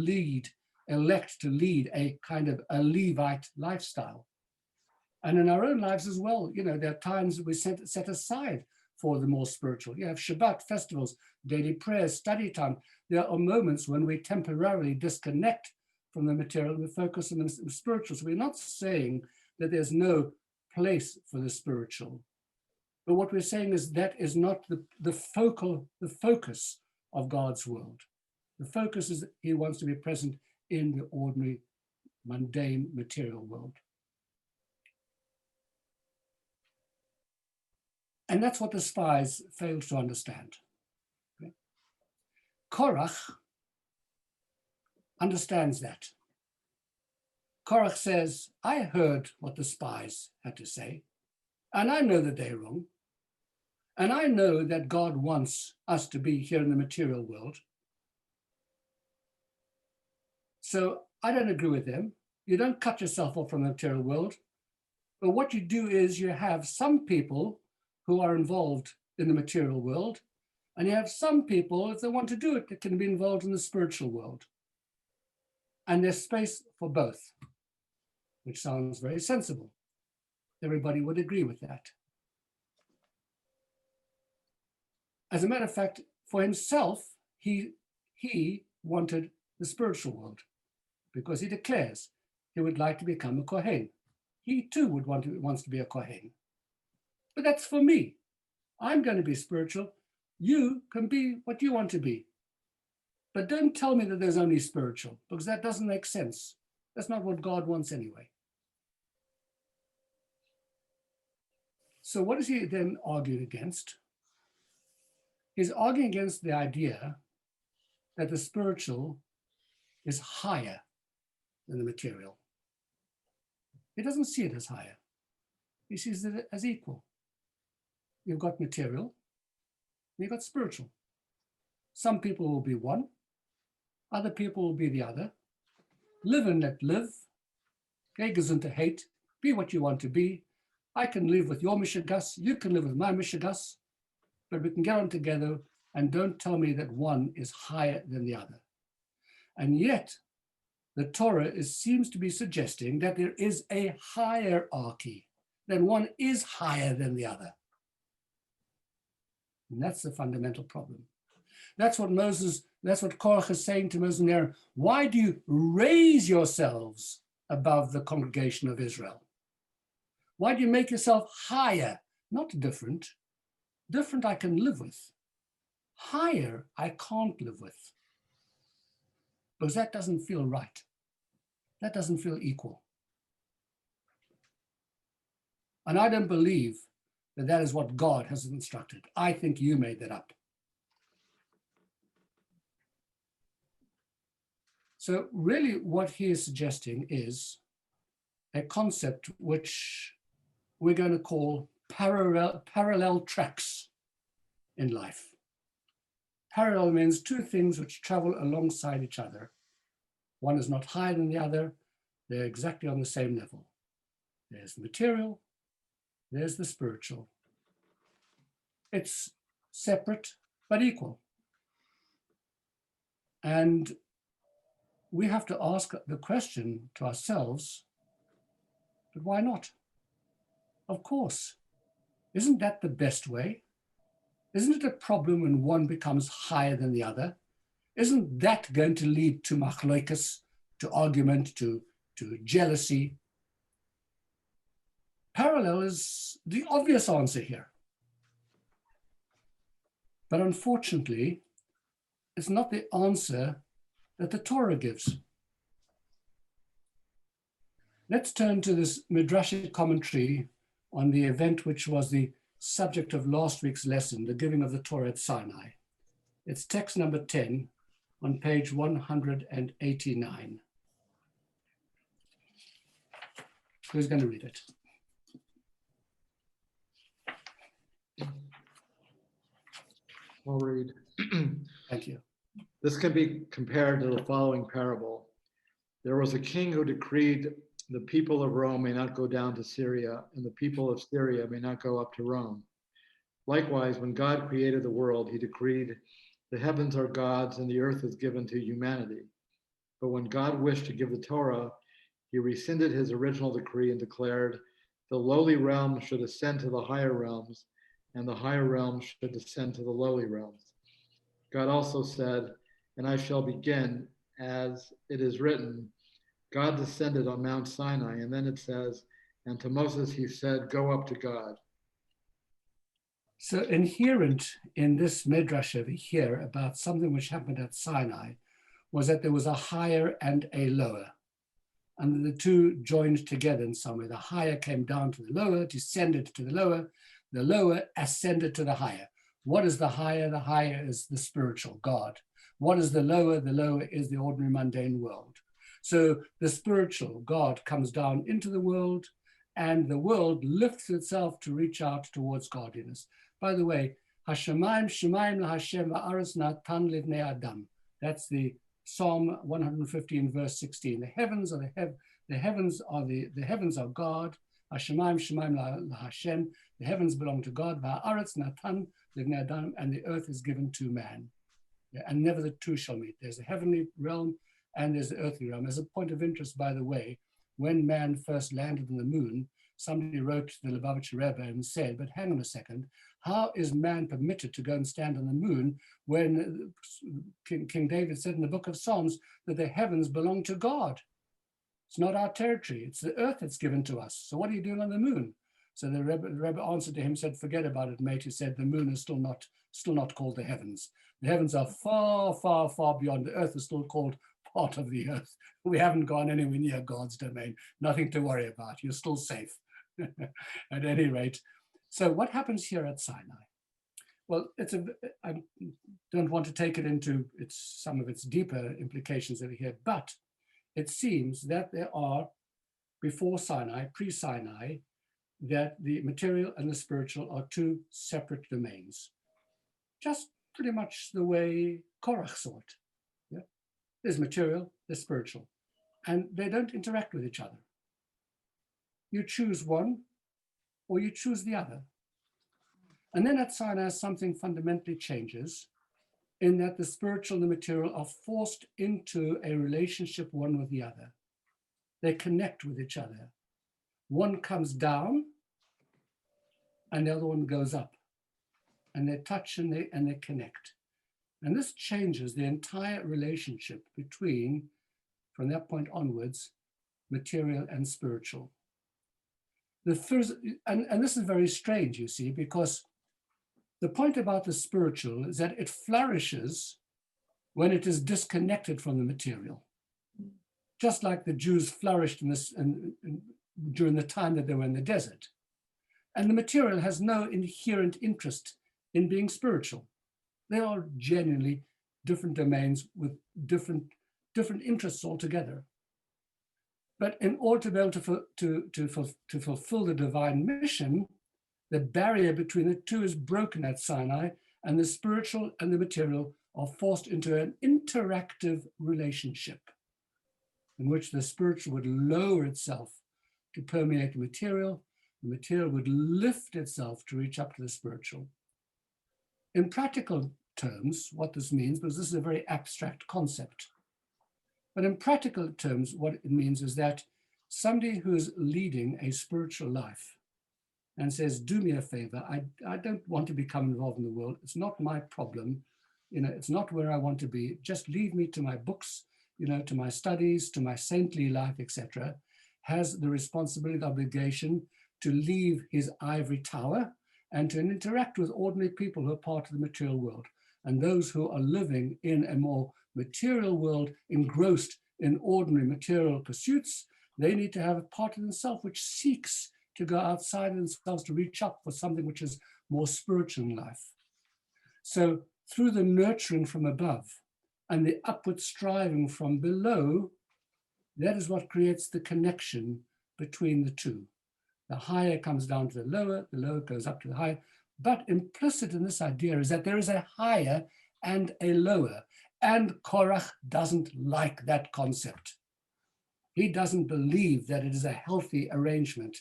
S1: elect to lead a kind of a Levite lifestyle. And in our own lives as well, there are times that we set aside for the more spiritual. You have Shabbat, festivals, daily prayers, study time. There are moments when we temporarily disconnect from the material and we focus on the spiritual. So we're not saying that there's no place for the spiritual. But what we're saying is that is not the focus of God's world. The focus is that he wants to be present in the ordinary, mundane, material world. And that's what the spies failed to understand. Okay? Korach understands that. Korach says, I heard what the spies had to say, and I know that they're wrong. And I know that God wants us to be here in the material world. So I don't agree with them. You don't cut yourself off from the material world. But what you do is you have some people who are involved in the material world, and you have some people, if they want to do it, that can be involved in the spiritual world. And there's space for both, which sounds very sensible. Everybody would agree with that. As a matter of fact, for himself, he wanted the spiritual world because he declares he would like to become a Kohen. He too wants to be a Kohen. But that's for me. I'm going to be spiritual. You can be what you want to be. But don't tell me that there's only spiritual, because that doesn't make sense. That's not what God wants anyway. So what is he then arguing against? He's arguing against the idea that the spiritual is higher than the material. He doesn't see it as higher. He sees it as equal. You've got material, and you've got spiritual. Some people will be one, other people will be the other. Live and let live. Geh gesund hate. Be what you want to be. I can live with your mishigas, you can live with my mishigas, but we can get on together, and don't tell me that one is higher than the other. And yet, the Torah seems to be suggesting that there is a hierarchy, that one is higher than the other. And that's the fundamental problem. That's what Korach is saying to Moses and Aaron. Why do you raise yourselves above the congregation of Israel? Why do you make yourself higher? Not different. Different I can live with. Higher I can't live with. Because that doesn't feel right. That doesn't feel equal. And I don't believe that that is what God has instructed. I think you made that up. So really what he is suggesting is a concept which we're going to call parallel tracks in life. Parallel means two things which travel alongside each other. One is not higher than the other. They're exactly on the same level. There's the material, there's the spiritual. It's separate but equal. And we have to ask the question to ourselves, but why not? Of course. Isn't that the best way? Isn't it a problem when one becomes higher than the other? Isn't that going to lead to machlokas, to argument, to jealousy? Parallel is the obvious answer here. But unfortunately, it's not the answer that the Torah gives. Let's turn to this midrashic commentary on the event which was the subject of last week's lesson, the giving of the Torah at Sinai. It's text number 10 on page 189. Who's going to read it?
S12: I'll read.
S1: Thank you.
S12: This can be compared to the following parable. There was a king who decreed the people of Rome may not go down to Syria, and the people of Syria may not go up to Rome. Likewise, when God created the world, he decreed, the heavens are God's and the earth is given to humanity. But when God wished to give the Torah, he rescinded his original decree and declared, the lowly realms should ascend to the higher realms, and the higher realms should descend to the lowly realms. God also said, and I shall begin, as it is written, God descended on Mount Sinai, and then it says, and to Moses he said, go up to God.
S1: So inherent in this midrash over here about something which happened at Sinai was that there was a higher and a lower. And the two joined together in some way. The higher came down to the lower, descended to the lower ascended to the higher. What is the higher? The higher is the spiritual God. What is the lower? The lower is the ordinary mundane world. So the spiritual God comes down into the world, and the world lifts itself to reach out towards godliness. By the way, Hashemayim Shemayim LaHashem Va'aretz Natan Livnei Adam. That's the Psalm 115, verse 16. The heavens are the heavens are God. Hashemayim Shemayim LaHashem. The heavens belong to God. Va'aretz Natan Livnei Adam, and the earth is given to man. And never the two shall meet. There's a heavenly realm and there's the earthly realm. As a point of interest, by the way, when man first landed on the moon, somebody wrote to the Lubavitcher Rebbe and said, but hang on a second, how is man permitted to go and stand on the moon when King David said in the book of Psalms that the heavens belong to God? It's not our territory, it's the earth that's given to us. So what are you doing on the moon? So the Rebbe answered to him, said, forget about it, mate. He said, the moon is still not called the heavens. The heavens are far, far, far beyond. The earth is still called part of the earth. We haven't gone anywhere near God's domain. Nothing to worry about. You're still safe. At any rate. So what happens here at Sinai? Well, I don't want to take it into some of its deeper implications over here, but it seems that there are, before Sinai, pre-Sinai, that the material and the spiritual are two separate domains. Just pretty much the way Korach saw it. Yeah? There's material, there's spiritual, and they don't interact with each other. You choose one or you choose the other. And then at Sinai, something fundamentally changes in that the spiritual and the material are forced into a relationship one with the other. They connect with each other. One comes down and the other one goes up. And they touch and they connect. And this changes the entire relationship between, from that point onwards, material and spiritual. The first, and this is very strange, you see, because the point about the spiritual is that it flourishes when it is disconnected from the material. Just like the Jews flourished during the time that they were in the desert. And the material has no inherent interest in being spiritual. They are genuinely different domains with different interests altogether. But in order to be able to fulfill the divine mission, the barrier between the two is broken at Sinai, and the spiritual and the material are forced into an interactive relationship in which the spiritual would lower itself to permeate the material would lift itself to reach up to the spiritual. In practical terms, what this means, because this is a very abstract concept, but in practical terms, what it means is that somebody who is leading a spiritual life and says, do me a favor, I don't want to become involved in the world. It's not my problem. It's not where I want to be. Just leave me to my books, to my studies, to my saintly life, etc., has the responsibility, the obligation to leave his ivory tower and to interact with ordinary people who are part of the material world. And those who are living in a more material world, engrossed in ordinary material pursuits, they need to have a part of themselves which seeks to go outside of themselves to reach up for something which is more spiritual in life. So through the nurturing from above and the upward striving from below, that is what creates the connection between the two. The higher comes down to the lower goes up to the higher. But implicit in this idea is that there is a higher and a lower. And Korach doesn't like that concept. He doesn't believe that it is a healthy arrangement.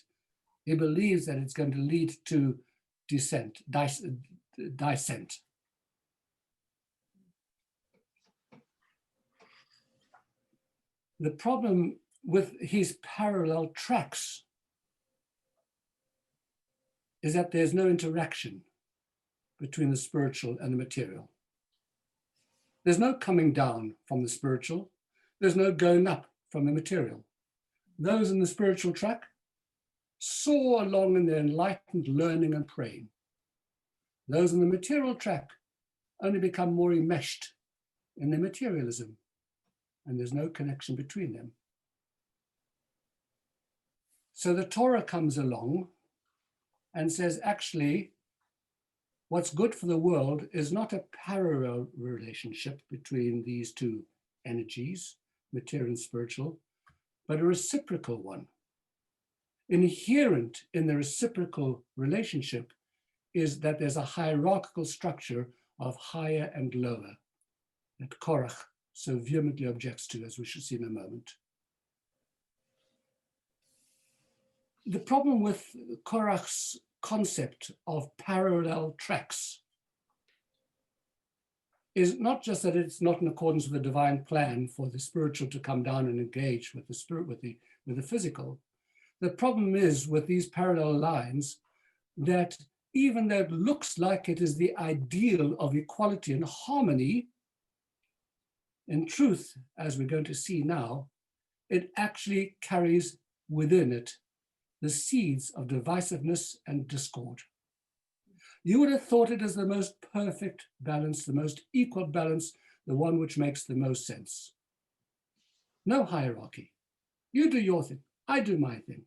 S1: He believes that it's going to lead to dissent. The problem with his parallel tracks is that there's no interaction between the spiritual and the material. There's no coming down from the spiritual. There's no going up from the material. Those in the spiritual track soar along in their enlightened learning and praying. Those in the material track only become more enmeshed in their materialism, and there's no connection between them. So the Torah comes along and says, actually, what's good for the world is not a parallel relationship between these two energies, material and spiritual, but a reciprocal one. Inherent in the reciprocal relationship is that there's a hierarchical structure of higher and lower that Korach so vehemently objects to, as we shall see in a moment. The problem with Korach's concept of parallel tracks is not just that it's not in accordance with the divine plan for the spiritual to come down and engage with the spirit, with the physical. The problem is with these parallel lines that even though it looks like it is the ideal of equality and harmony, in truth, as we're going to see now, it actually carries within it the seeds of divisiveness and discord. You would have thought it as the most perfect balance, the most equal balance, the one which makes the most sense. No hierarchy. You do your thing, I do my thing.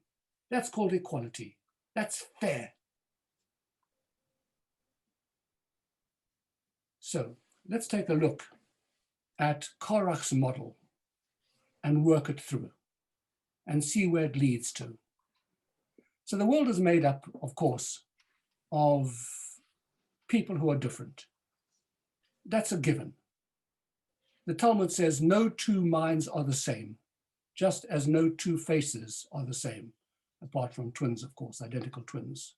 S1: That's called equality. That's fair. So let's take a look at Korach's model and work it through and see where it leads to. So the world is made up, of course, of people who are different. That's a given. The Talmud says no two minds are the same, just as no two faces are the same, apart from twins, of course, identical twins.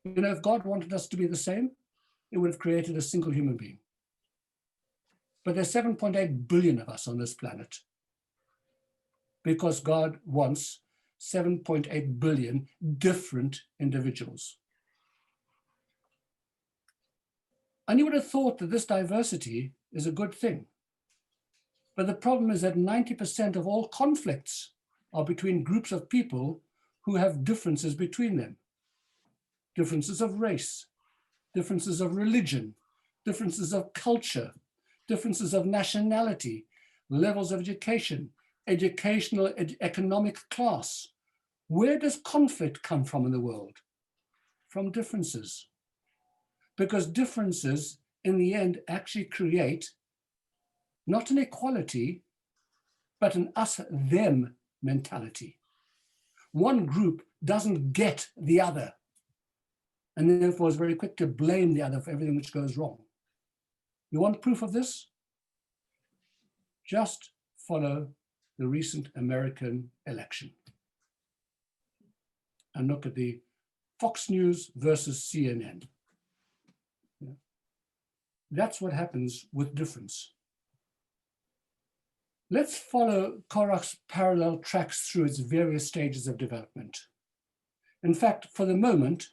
S1: You know, if God wanted us to be the same, it would have created a single human being. But there's 7.8 billion of us on this planet because God wants 7.8 billion different individuals. And you would have thought that this diversity is a good thing. But the problem is that 90% of all conflicts are between groups of people who have differences between them. Differences of race, differences of religion, differences of culture, differences of nationality, levels of education, educational, economic class. Where does conflict come from in the world? From differences. Because differences, in the end, actually create not an equality, but an us-them mentality. One group doesn't get the other, and therefore is very quick to blame the other for everything which goes wrong. You want proof of this? Just follow the recent American election and look at the Fox News versus CNN. That's what happens with difference. Let's follow Korach's parallel tracks through its various stages of development. In fact, for the moment,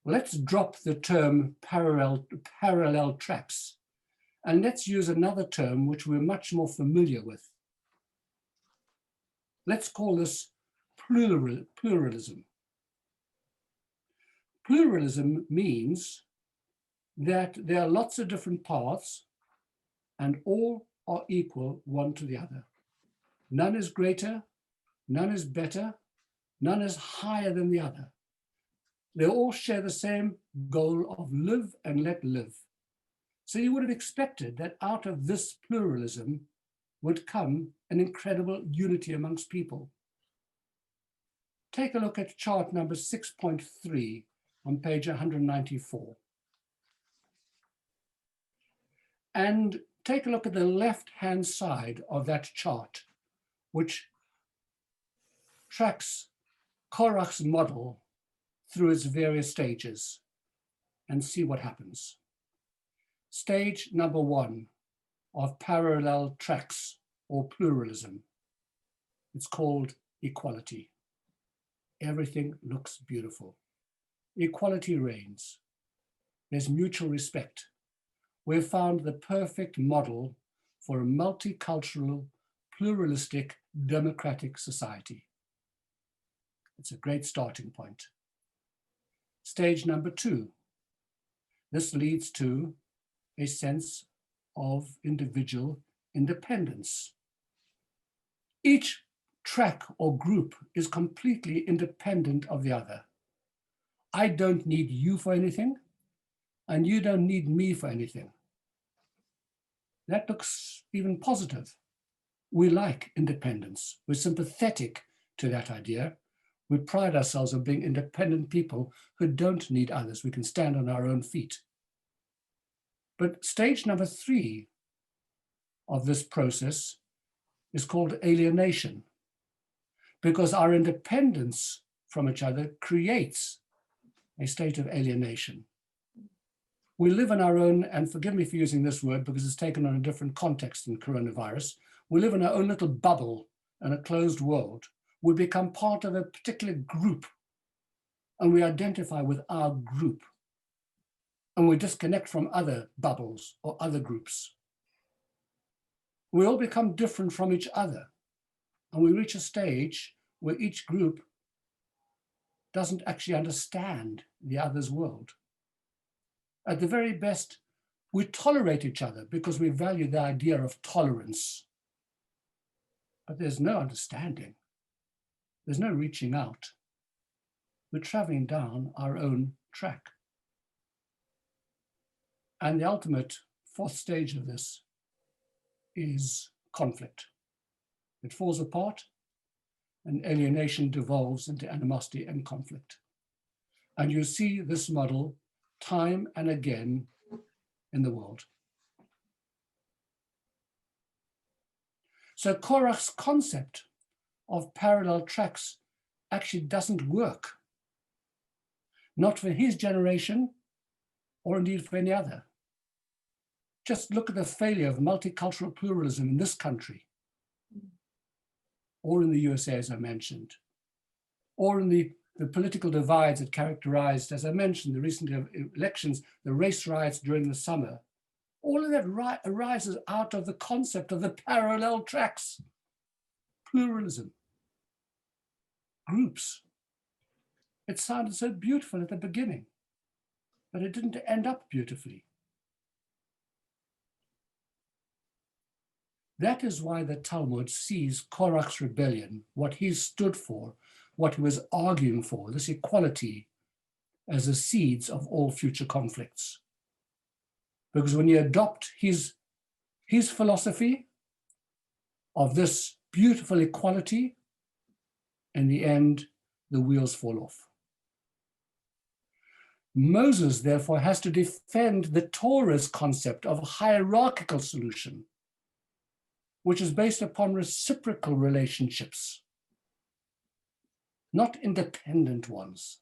S1: let's drop the term parallel tracks, and let's use another term which we're much more familiar with. Let's call this pluralism. Pluralism means that there are lots of different paths and all are equal one to the other. None is greater, none is better, none is higher than the other. They all share the same goal of live and let live. So you would have expected that out of this pluralism would come an incredible unity amongst people. Take a look at chart number 6.3 on page 194. And take a look at the left-hand side of that chart, which tracks Korach's model through its various stages and see what happens. Stage number 1 of parallel tracks or pluralism. It's called equality. Everything looks beautiful. Equality reigns. There's mutual respect. We've found the perfect model for a multicultural, pluralistic, democratic society. It's a great starting point. Stage number 2. This leads to a sense of individual independence. Each track or group is completely independent of the other. I don't need you for anything, and you don't need me for anything. That looks even positive. We like independence. We're sympathetic to that idea. We pride ourselves on being independent people who don't need others. We can stand on our own feet. But stage number 3 of this process is called alienation, because our independence from each other creates a state of alienation. We live in our own, and forgive me for using this word because it's taken on a different context in coronavirus, we live in our own little bubble in a closed world. We become part of a particular group and we identify with our group, and we disconnect from other bubbles or other groups. We all become different from each other, and we reach a stage where each group doesn't actually understand the other's world. At the very best, we tolerate each other because we value the idea of tolerance. But there's no understanding. There's no reaching out. We're traveling down our own track. And the ultimate 4th stage of this is conflict. It falls apart, and alienation devolves into animosity and conflict. And you see this model time and again in the world. So Korach's concept of parallel tracks actually doesn't work. Not for his generation, or indeed for any other. Just look at the failure of multicultural pluralism in this country, or in the USA, as I mentioned, or in the political divides that characterized, as I mentioned, the recent elections, the race riots during the summer. All of that arises out of the concept of the parallel tracks, pluralism, groups. It sounded so beautiful at the beginning, but it didn't end up beautifully. That is why the Talmud sees Korach's rebellion, what he stood for, what he was arguing for, this equality, as the seeds of all future conflicts. Because when you adopt his philosophy of this beautiful equality, in the end, the wheels fall off. Moses, therefore, has to defend the Torah's concept of a hierarchical solution, which is based upon reciprocal relationships, not independent ones.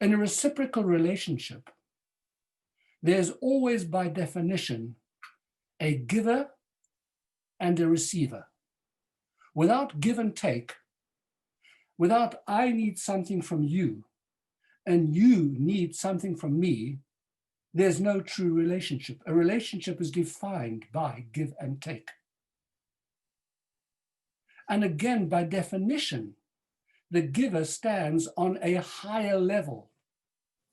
S1: In a reciprocal relationship, there's always, by definition, a giver and a receiver. Without give and take, without I need something from you and you need something from me, there's no true relationship. A relationship is defined by give and take. And again, by definition, the giver stands on a higher level.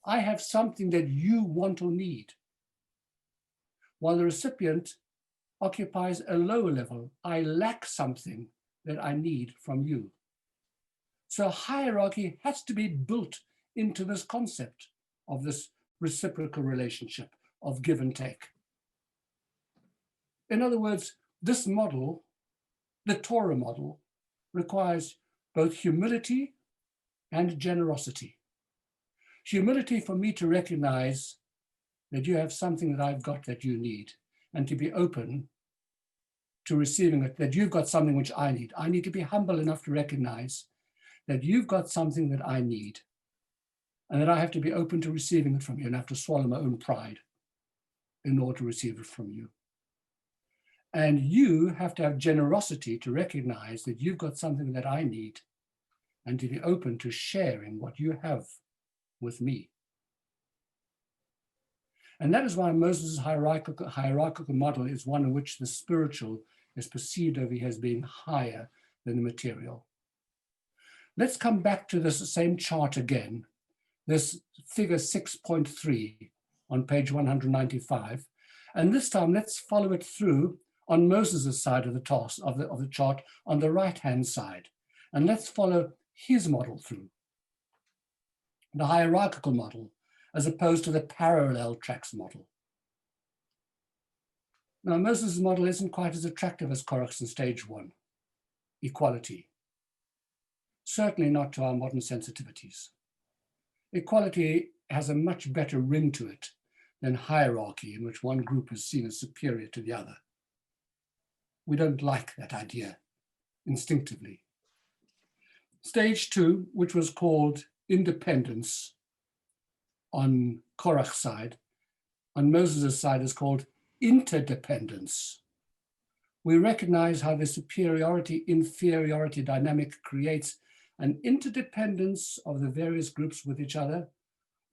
S1: I have something that you want or need, while the recipient occupies a lower level. I lack something that I need from you. So hierarchy has to be built into this concept of this reciprocal relationship of give and take. In other words, this model, the Torah model, requires both humility and generosity. Humility for me to recognize that you have something that I've got that you need, and to be open to receiving it, that you've got something which I need. I need to be humble enough to recognize that you've got something that I need, and that I have to be open to receiving it from you, and have to swallow my own pride in order to receive it from you. And you have to have generosity to recognize that you've got something that I need, and to be open to sharing what you have with me. And that is why Moses' hierarchical model is one in which the spiritual is perceived over here as being higher than the material. Let's come back to this same chart again, this figure 6.3 on page 195. And this time, let's follow it through on Moses' side of the chart on the right-hand side. And let's follow his model through, the hierarchical model, as opposed to the parallel tracks model. Now, Moses' model isn't quite as attractive as Korach's in stage 1, equality. Certainly not to our modern sensitivities. Equality has a much better ring to it than hierarchy, in which one group is seen as superior to the other. We don't like that idea instinctively. Stage 2, which was called independence on Korach's side, on Moses' side is called interdependence. We recognize how the superiority-inferiority dynamic creates an interdependence of the various groups with each other.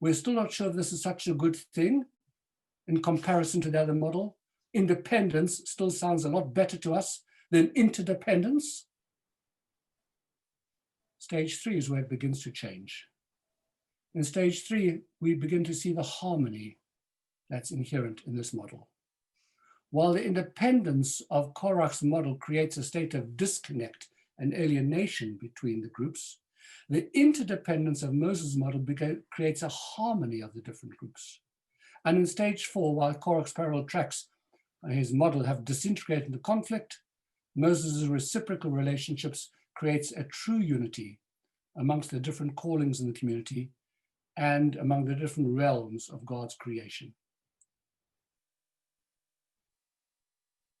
S1: We're still not sure if this is such a good thing in comparison to the other model. Independence still sounds a lot better to us than interdependence. Stage 3 is where it begins to change. In stage 3, we begin to see the harmony that's inherent in this model. While the independence of Korach's model creates a state of disconnect and alienation between the groups, the interdependence of Moses' model creates a harmony of the different groups. And in stage 4, while Korach's parallel tracks, his model, have disintegrated into conflict, Moses' reciprocal relationships creates a true unity amongst the different callings in the community and among the different realms of God's creation.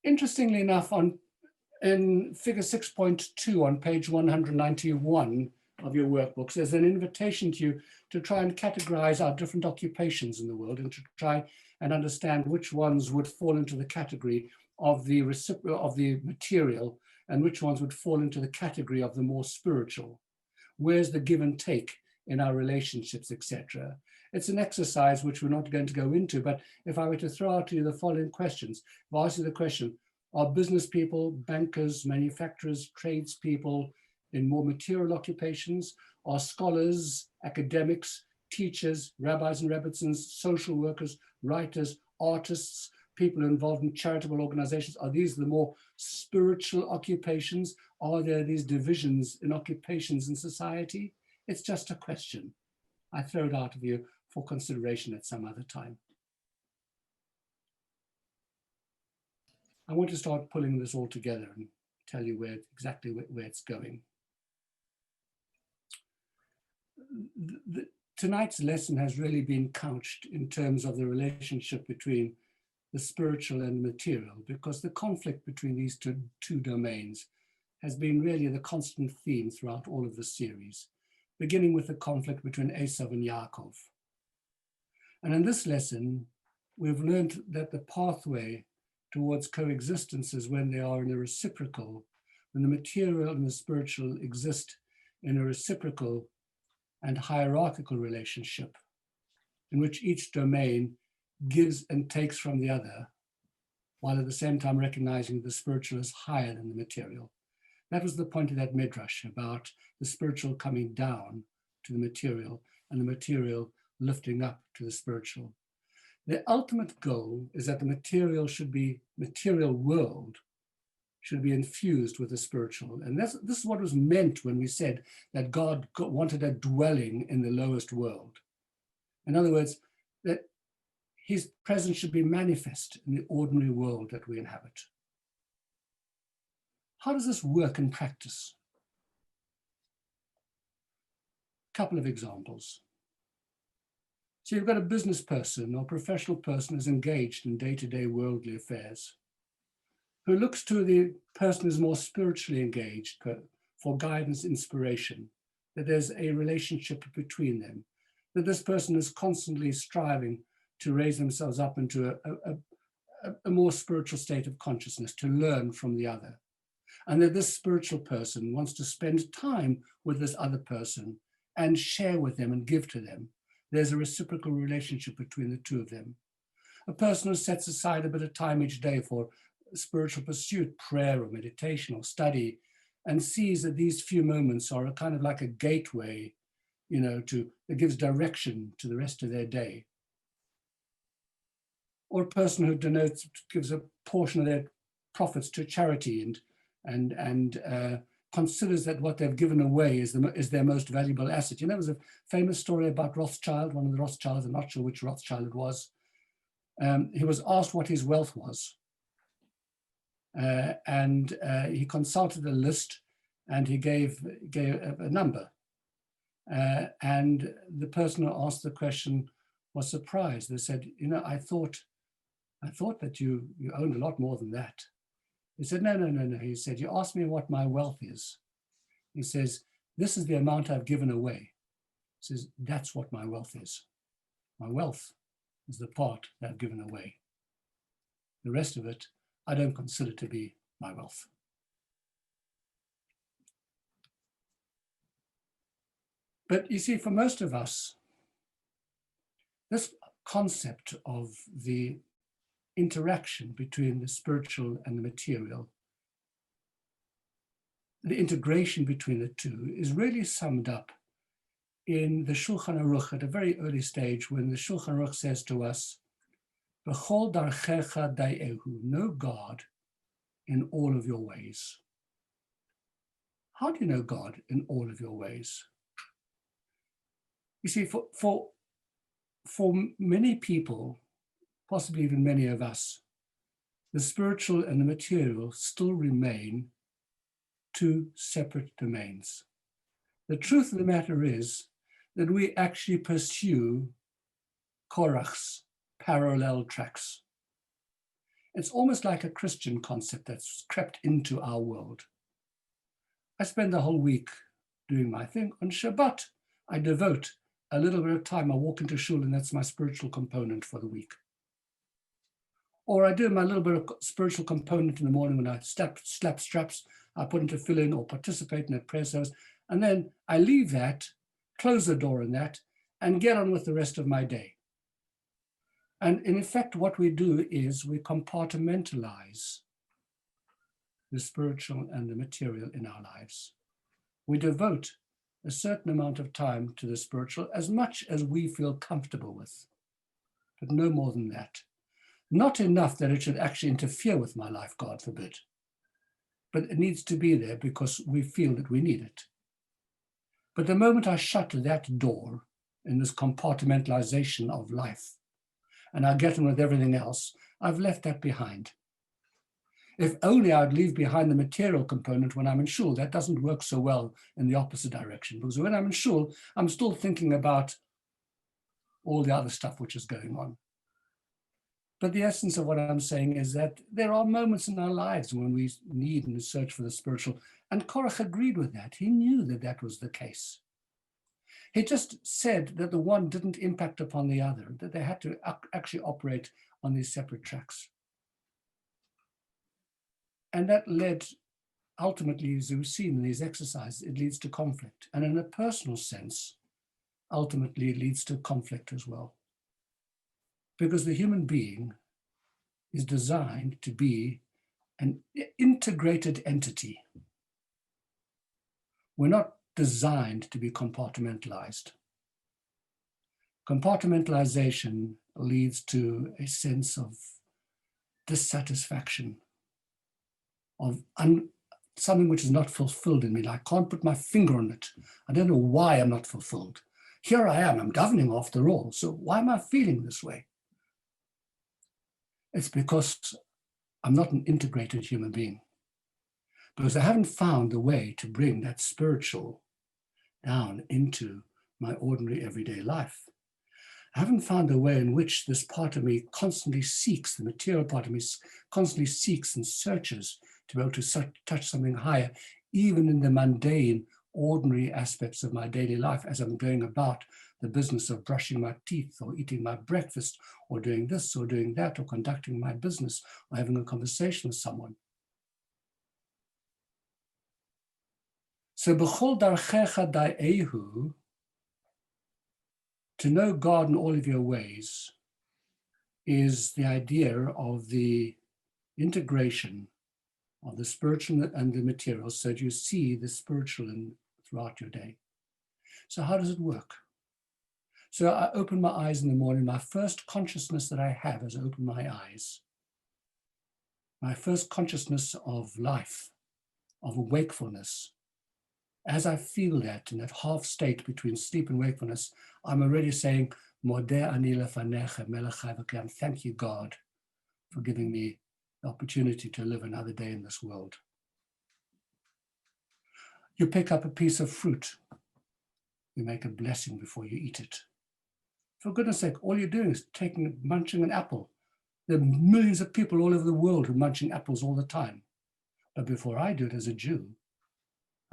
S1: Interestingly enough, in figure 6.2 on page 191 of your workbooks, there's an invitation to you to try and categorize our different occupations in the world and to try and understand which ones would fall into the category of the material and which ones would fall into the category of the more spiritual. Where's the give and take in our relationships, etc. It's an exercise which we're not going to go into, but if I were to throw out to you the following questions, if I ask you the question, are business people, bankers, manufacturers, tradespeople in more material occupations? Are scholars, academics, teachers, rabbis and rebbitzins, social workers, writers, artists, people involved in charitable organizations, are these the more spiritual occupations? Are there these divisions in occupations in society? It's just a question. I throw it out of you for consideration at some other time. I want to start pulling this all together and tell you exactly where it's going. Tonight's lesson has really been couched in terms of the relationship between the spiritual and material, because the conflict between these two domains has been really the constant theme throughout all of this series, beginning with the conflict between Esav and Yaakov. And in this lesson, we've learned that the pathway towards coexistence is when they are in a reciprocal, when the material and the spiritual exist in a reciprocal and hierarchical relationship in which each domain gives and takes from the other, while at the same time recognizing the spiritual is higher than the material. That was the point of that midrash about the spiritual coming down to the material and the material lifting up to the spiritual. The ultimate goal is that the material world should be infused with the spiritual. And this is what was meant when we said that God wanted a dwelling in the lowest world. In other words, that his presence should be manifest in the ordinary world that we inhabit. How does this work in practice? A couple of examples. So you've got a business person or professional person who's engaged in day-to-day worldly affairs. who looks to the person who's more spiritually engaged for guidance, inspiration, that there's a relationship between them, that this person is constantly striving to raise themselves up into a more spiritual state of consciousness, to learn from the other. And that this spiritual person wants to spend time with this other person and share with them and give to them. There's a reciprocal relationship between the two of them. A person who sets aside a bit of time each day for spiritual pursuit, prayer or meditation or study, and sees that these few moments are a kind of like a gateway, that gives direction to the rest of their day. Or a person who gives a portion of their profits to charity and considers that what they've given away is their most valuable asset. There's a famous story about Rothschild, one of the Rothschilds, I'm not sure which Rothschild it was. He was asked what his wealth was. And he consulted a list and he gave a number. And the person who asked the question was surprised. They said, I thought that you owned a lot more than that. He said, no. He said, you asked me what my wealth is. He says, this is the amount I've given away. He says, that's what my wealth is. My wealth is the part that I've given away. The rest of it, I don't consider to be my wealth. But you see, for most of us, this concept of the interaction between the spiritual and the material, the integration between the two, is really summed up in the Shulchan Aruch at a very early stage, when the Shulchan Aruch says to us, B'chol darchecha dayehu, know God in all of your ways. How do you know God in all of your ways? You see, for many people, possibly even many of us, the spiritual and the material still remain two separate domains. The truth of the matter is that we actually pursue Korach's parallel tracks. It's almost like a Christian concept that's crept into our world. I spend the whole week doing my thing. On Shabbat, I devote a little bit of time. I walk into shul, and that's my spiritual component for the week. Or I do my little bit of spiritual component in the morning when I slap straps, I put into fill-in or participate in a prayer service. And then I leave that, close the door on that, and get on with the rest of my day. And in effect, what we do is we compartmentalize the spiritual and the material in our lives. We devote a certain amount of time to the spiritual, as much as we feel comfortable with, but no more than that. Not enough that it should actually interfere with my life, God forbid, but it needs to be there because we feel that we need it. But the moment I shut that door in this compartmentalization of life, and I get on with everything else, I've left that behind. If only I'd leave behind the material component when I'm in shul. That doesn't work so well in the opposite direction, because when I'm in shul, I'm still thinking about all the other stuff which is going on. But the essence of what I'm saying is that there are moments in our lives when we need and search for the spiritual. And Korach agreed with that. He knew that that was the case. He just said that the one didn't impact upon the other, that they had to actually operate on these separate tracks. And that led, ultimately, as we've seen in these exercises, it leads to conflict. And in a personal sense, ultimately, it leads to conflict as well. Because the human being is designed to be an integrated entity. We're not designed to be compartmentalized. Compartmentalization leads to a sense of dissatisfaction, of something which is not fulfilled in me. I can't put my finger on it. I don't know why I'm not fulfilled. Here I am, I'm governing after all. So why am I feeling this way? It's because I'm not an integrated human being. Because I haven't found a way to bring that spiritual down into my ordinary everyday life. I haven't found a way in which this part of me constantly seeks, the material part of me constantly seeks and searches to be able to touch something higher, even in the mundane, ordinary aspects of my daily life as I'm going about the business of brushing my teeth or eating my breakfast or doing this or doing that or conducting my business or having a conversation with someone. So, b'chol darchecha da'ehu, to know God in all of your ways, is the idea of the integration of the spiritual and the material so that you see the spiritual throughout your day. So how does it work? So I open my eyes in the morning. My first consciousness that I have as I open my eyes, my first consciousness of life, of wakefulness, as I feel that in that half state between sleep and wakefulness, I'm already saying, Modeh ani lefanecha melech chai v'kayam. Thank you, God, for giving me the opportunity to live another day in this world. You pick up a piece of fruit. You make a blessing before you eat it. For goodness sake, all you're doing is munching an apple. There are millions of people all over the world who are munching apples all the time. But before I do it as a Jew,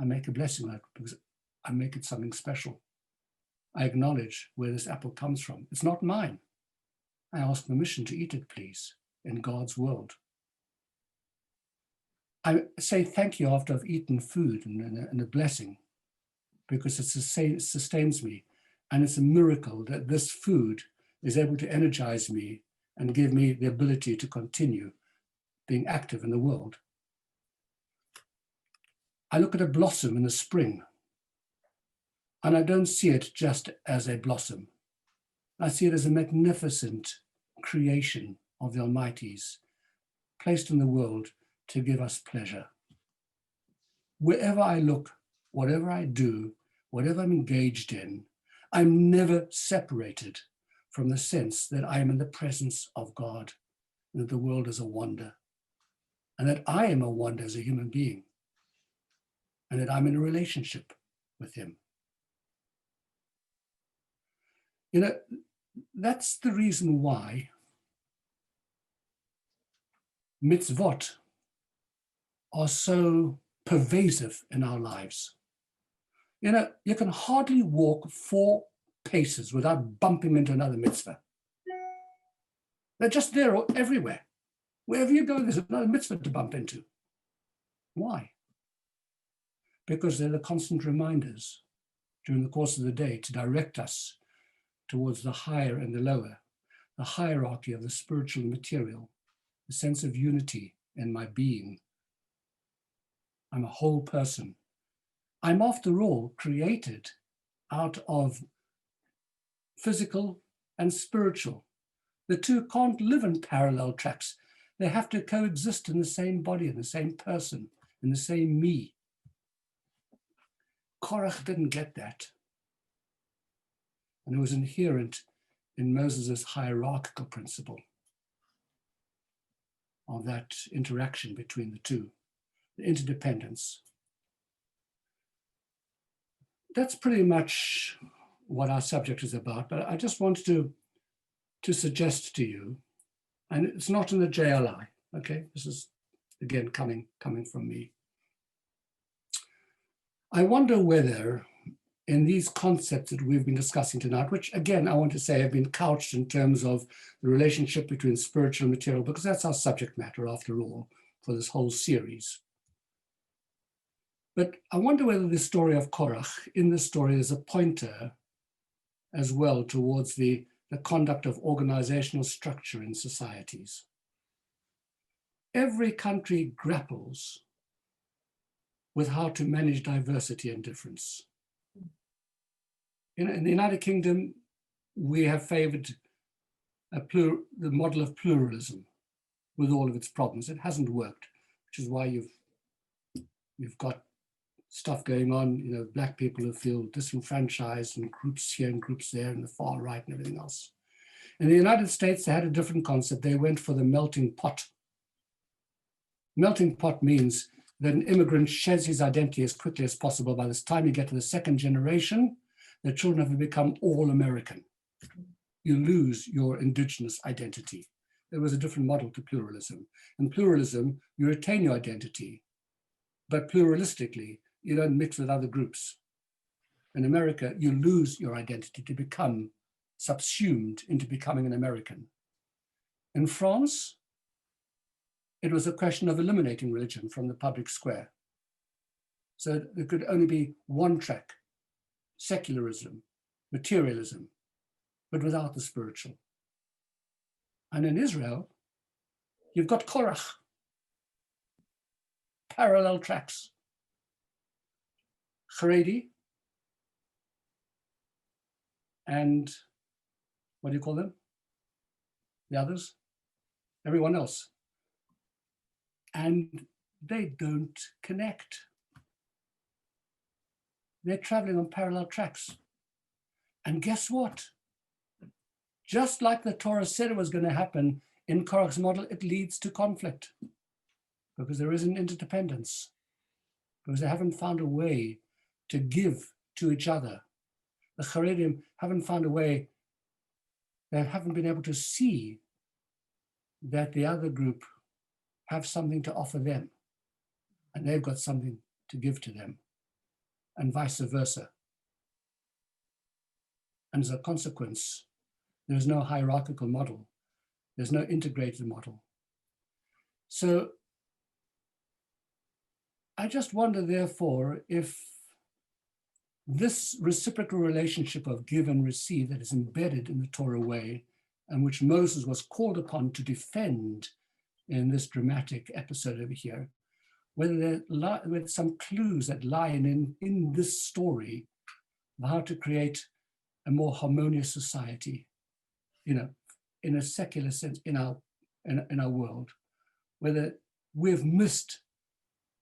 S1: I make a blessing out of it because I make it something special. I acknowledge where this apple comes from. It's not mine. I ask permission to eat it, please, in God's world. I say thank you after I've eaten food and a blessing because it sustains me. And it's a miracle that this food is able to energize me and give me the ability to continue being active in the world. I look at a blossom in the spring, and I don't see it just as a blossom. I see it as a magnificent creation of the Almighty's, placed in the world to give us pleasure. Wherever I look, whatever I do, whatever I'm engaged in, I'm never separated from the sense that I am in the presence of God, and that the world is a wonder, and that I am a wonder as a human being, and that I'm in a relationship with him. You know, that's the reason why mitzvot are so pervasive in our lives. You know, you can hardly walk 4 paces without bumping into another mitzvah. They're just there everywhere. Wherever you go, there's another mitzvah to bump into. Why? Because they're the constant reminders during the course of the day to direct us towards the higher and the lower, the hierarchy of the spiritual and material, the sense of unity in my being. I'm a whole person. I'm, after all, created out of physical and spiritual. The two can't live in parallel tracks. They have to coexist in the same body, in the same person, in the same me. Korach didn't get that. And it was inherent in Moses' hierarchical principle of that interaction between the two, the interdependence. That's pretty much what our subject is about, but I just want to suggest to you, and it's not in the JLI, okay? This is, again, coming from me. I wonder whether in these concepts that we've been discussing tonight, which again, I want to say have been couched in terms of the relationship between spiritual and material, because that's our subject matter after all, for this whole series. But I wonder whether the story of Korach, in this story, is a pointer as well towards the conduct of organizational structure in societies. Every country grapples with how to manage diversity and difference. In the United Kingdom, we have favored the model of pluralism with all of its problems. It hasn't worked, which is why you've got stuff going on, you know, black people who feel disenfranchised and groups here and groups there and the far right and everything else. In the United States, they had a different concept. They went for the melting pot. Melting pot means that an immigrant sheds his identity as quickly as possible. By the time you get to the second generation, the children have become all American. you lose your indigenous identity. There was a different model to pluralism. In pluralism, you retain your identity, but pluralistically, you don't mix with other groups. In America, you lose your identity to become subsumed into becoming an American. In France, it was a question of eliminating religion from the public square. So there could only be one track, secularism, materialism, but without the spiritual. And in Israel, you've got Korach, parallel tracks. Haredi, and what do you call them? The others? Everyone else. And they don't connect. They're traveling on parallel tracks. And guess what? Just like the Torah said it was going to happen, in Korach's model, it leads to conflict because there is an interdependence, because they haven't found a way to give to each other. The Haredim haven't found a way, they haven't been able to see that the other group have something to offer them, and they've got something to give to them, and vice versa. And as a consequence, there's no hierarchical model. There's no integrated model. So I just wonder, therefore, if this reciprocal relationship of give and receive that is embedded in the Torah way, and which Moses was called upon to defend in this dramatic episode over here, whether there are some clues that lie in this story of how to create a more harmonious society, in a secular sense in our world, whether we've missed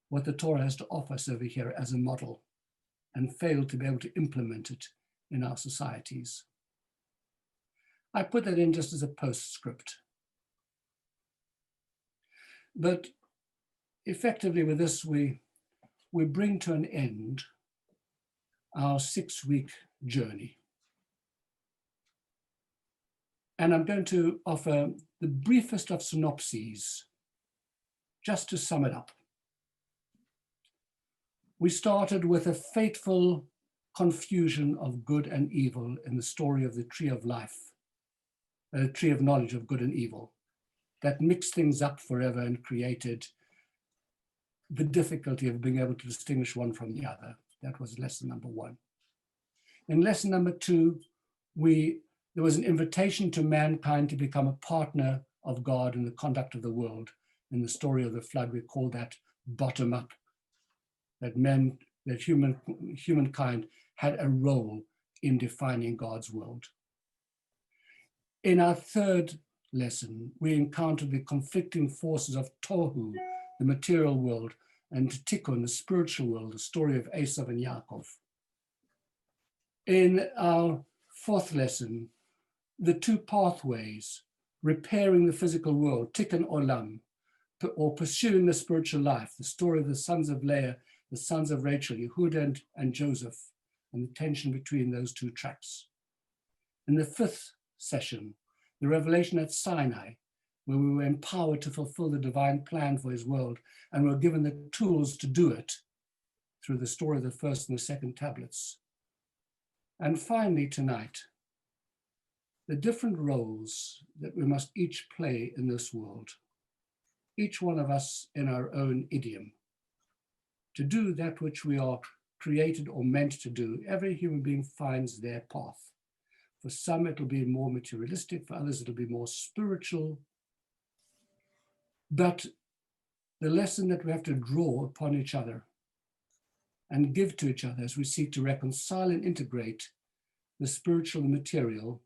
S1: what the Torah has to offer us over here as a model and failed to be able to implement it in our societies. I put that in just as a postscript. But effectively with this, we bring to an end our 6-week journey. And I'm going to offer the briefest of synopses, just to sum it up. We started with a fateful confusion of good and evil in the story of the tree of life, a tree of knowledge of good and evil, that mixed things up forever and created the difficulty of being able to distinguish one from the other. That was lesson number 1. In lesson number 2, there was an invitation to mankind to become a partner of God in the conduct of the world. In the story of the flood, we call that bottom up, that humankind had a role in defining God's world. In our 3rd lesson, we encountered the conflicting forces of Tohu, the material world, and Tikkun, the spiritual world, the story of Esav and Yaakov. In our 4th lesson, the 2 pathways, repairing the physical world, Tikkun Olam, or pursuing the spiritual life, the story of the sons of Leah, the sons of Rachel, Yehuda and Joseph, and the tension between those 2 tracks. In the 5th session, the revelation at Sinai, where we were empowered to fulfill the divine plan for his world, and were given the tools to do it through the story of the 1st and the 2nd tablets. And finally tonight, the different roles that we must each play in this world, each one of us in our own idiom, to do that which we are created or meant to do. Every human being finds their path. For some, it'll be more materialistic, for others, it'll be more spiritual. But the lesson that we have to draw upon each other and give to each other as we seek to reconcile and integrate the spiritual and material,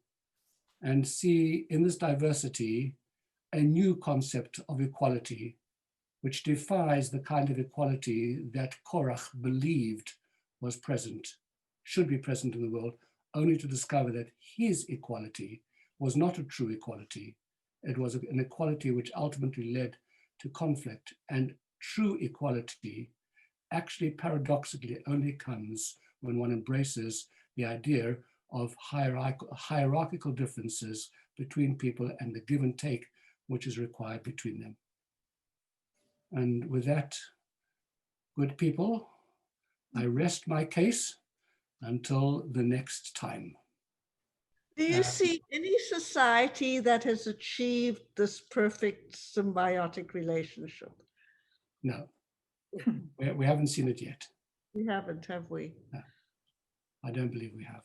S1: and see in this diversity a new concept of equality, which defies the kind of equality that Korach believed was present, should be present in the world, only to discover that his equality was not a true equality. It was an equality which ultimately led to conflict, and true equality actually paradoxically only comes when one embraces the idea of hierarchical differences between people and the give and take which is required between them. And with that, good people, I rest my case until the next time.
S13: Do you see any society that has achieved this perfect symbiotic relationship?
S1: No, we haven't seen it yet.
S13: We haven't, have we?
S1: No, I don't believe we have.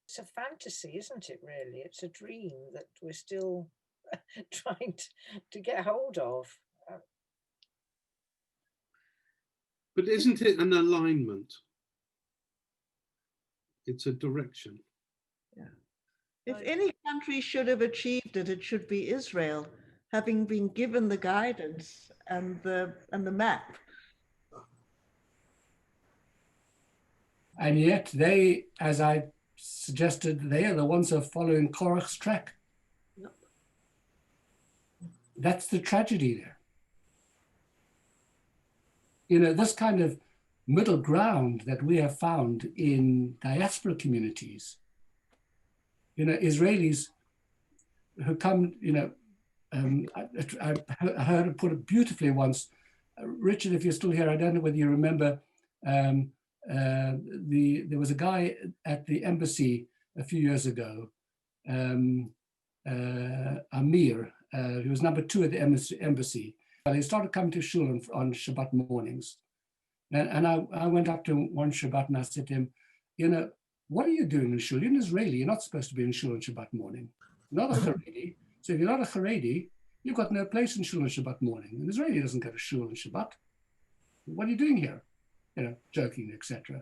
S4: It's a fantasy, isn't it, really? It's a dream that we're still trying to get hold of.
S8: But isn't it an alignment? It's a direction.
S13: Yeah. If any country should have achieved it, it should be Israel, having been given the guidance and the map.
S1: And yet they, as I suggested, they are the ones who are following Korach's track.
S13: Yep.
S1: That's the tragedy there. You know, this kind of middle ground that we have found in diaspora communities, you know, Israelis who come, you know, I heard it put it beautifully once. Richard, if you're still here, I don't know whether you remember, there was a guy at the embassy a few years ago, Amir, who was number 2 at the embassy. He started coming to shul on Shabbat mornings. And I went up to him one Shabbat and I said to him, you know, what are you doing in shul? You're an Israeli, you're not supposed to be in shul on Shabbat morning. You're not a Haredi. So if you're not a Haredi, you've got no place in shul on Shabbat morning. An Israeli doesn't go to shul on Shabbat. What are you doing here? You know, joking, etc.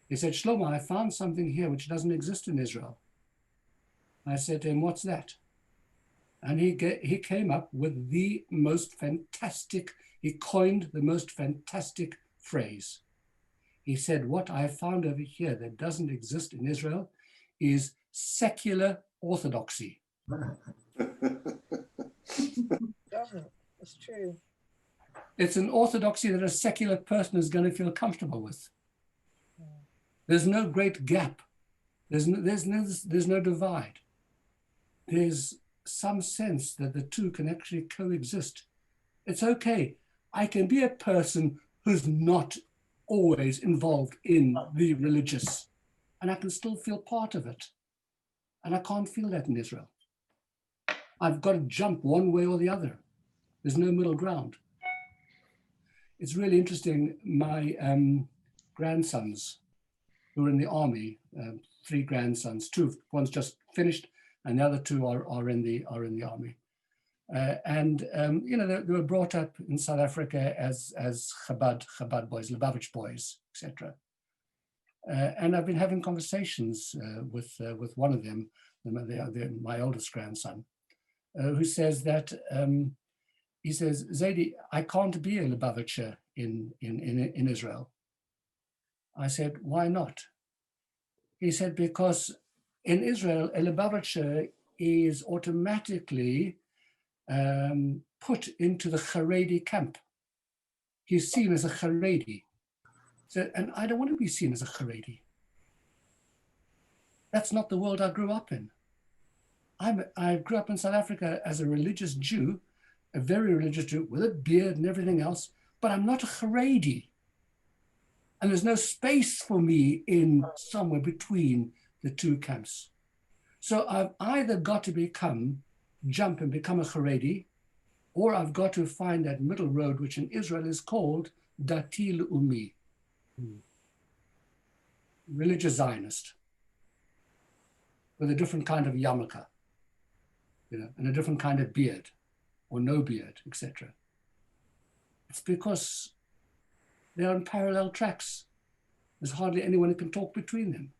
S1: He said, Shlomo, I found something here which doesn't exist in Israel. I said to him, what's that? And he came up with the most fantastic, he coined the most fantastic phrase. He said, what I found over here that doesn't exist in Israel is secular orthodoxy.
S4: Doesn't. It's true.
S1: It's an orthodoxy that a secular person is going to feel comfortable with. There's no great gap. There's no divide. There's some sense that the two can actually coexist. It's okay. I can be a person who's not always involved in the religious, and I can still feel part of it. And I can't feel that in Israel. I've got to jump one way or the other. There's no middle ground. It's really interesting. My grandsons who are in the army, 3 grandsons, 2, one's just finished, and the other 2 are in the army. You know, they were brought up in South Africa as Chabad boys, Lubavitch boys, etc. And I've been having conversations with one of them, my oldest grandson, who says that he says, Zaidi, I can't be a Lubavitcher in Israel. I said, why not? He said, because in Israel, a Lubavitcher is automatically put into the Haredi camp. He's seen as a Haredi. So, and I don't want to be seen as a Haredi. That's not the world I grew up in. I grew up in South Africa as a religious Jew, a very religious Jew with a beard and everything else, but I'm not a Haredi. And there's no space for me in somewhere between the 2 camps. So I've either got to jump and become a Haredi, or I've got to find that middle road, which in Israel is called Dati Le'umi, religious Zionist, with a different kind of yarmulke, you know, and a different kind of beard, or no beard, etc. It's because they're on parallel tracks. There's hardly anyone who can talk between them,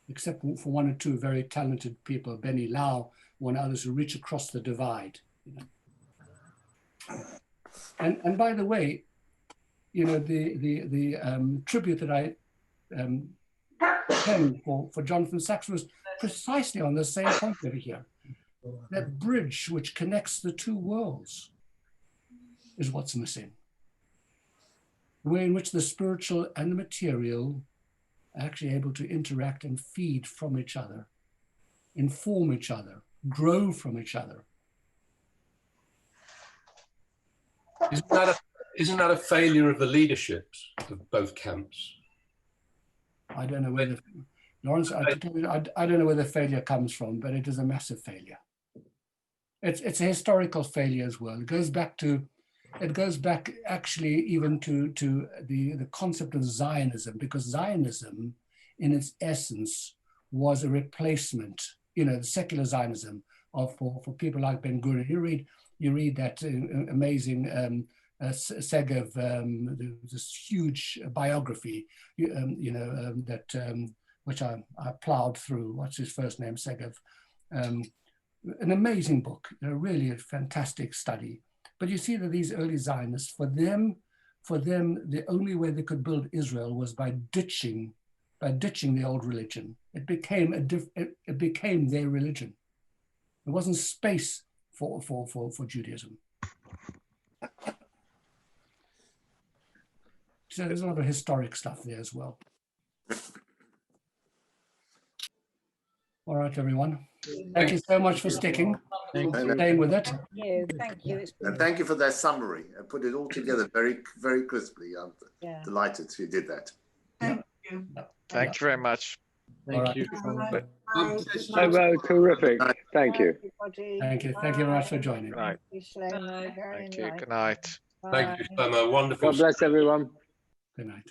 S1: except for 1 or 2 very talented people, Benny Lau, one others who reach across the divide. You know? And by the way, you know, the tribute that I penned for Jonathan Sachs was precisely on the same point over here. That bridge which connects the 2 worlds is what's missing. The way in which the spiritual and the material actually able to interact and feed from each other, inform each other, grow from each other.
S10: Isn't that a failure of the leaderships of both camps?
S1: I don't know whether, Lawrence, I don't know where the failure comes from, but it is a massive failure. It's a historical failure as well. It goes back actually even to the concept of Zionism, because Zionism in its essence was a replacement, the secular Zionism for people like Ben Gurion. You read that amazing Segev, this huge biography, which I plowed through. What's his first name? Segev. An amazing book, really a fantastic study. But you see that these early Zionists, for them, the only way they could build Israel was by ditching the old religion. It became their religion. There wasn't space for Judaism. So there's a lot of historic stuff there as well. All right, everyone. Thank you so much for staying with it.
S4: Thank you.
S14: And thank you for that summary. I put it all together very, very crisply. I'm delighted you did that.
S5: Thank you.
S6: Thank you very much.
S12: Thank you.
S15: Terrific. Thank you.
S1: Thank you. Thank you very much for joining.
S6: Good night. Thank you. Good night.
S10: Thank you, Shlomo. Wonderful.
S15: God bless everyone.
S1: Good night.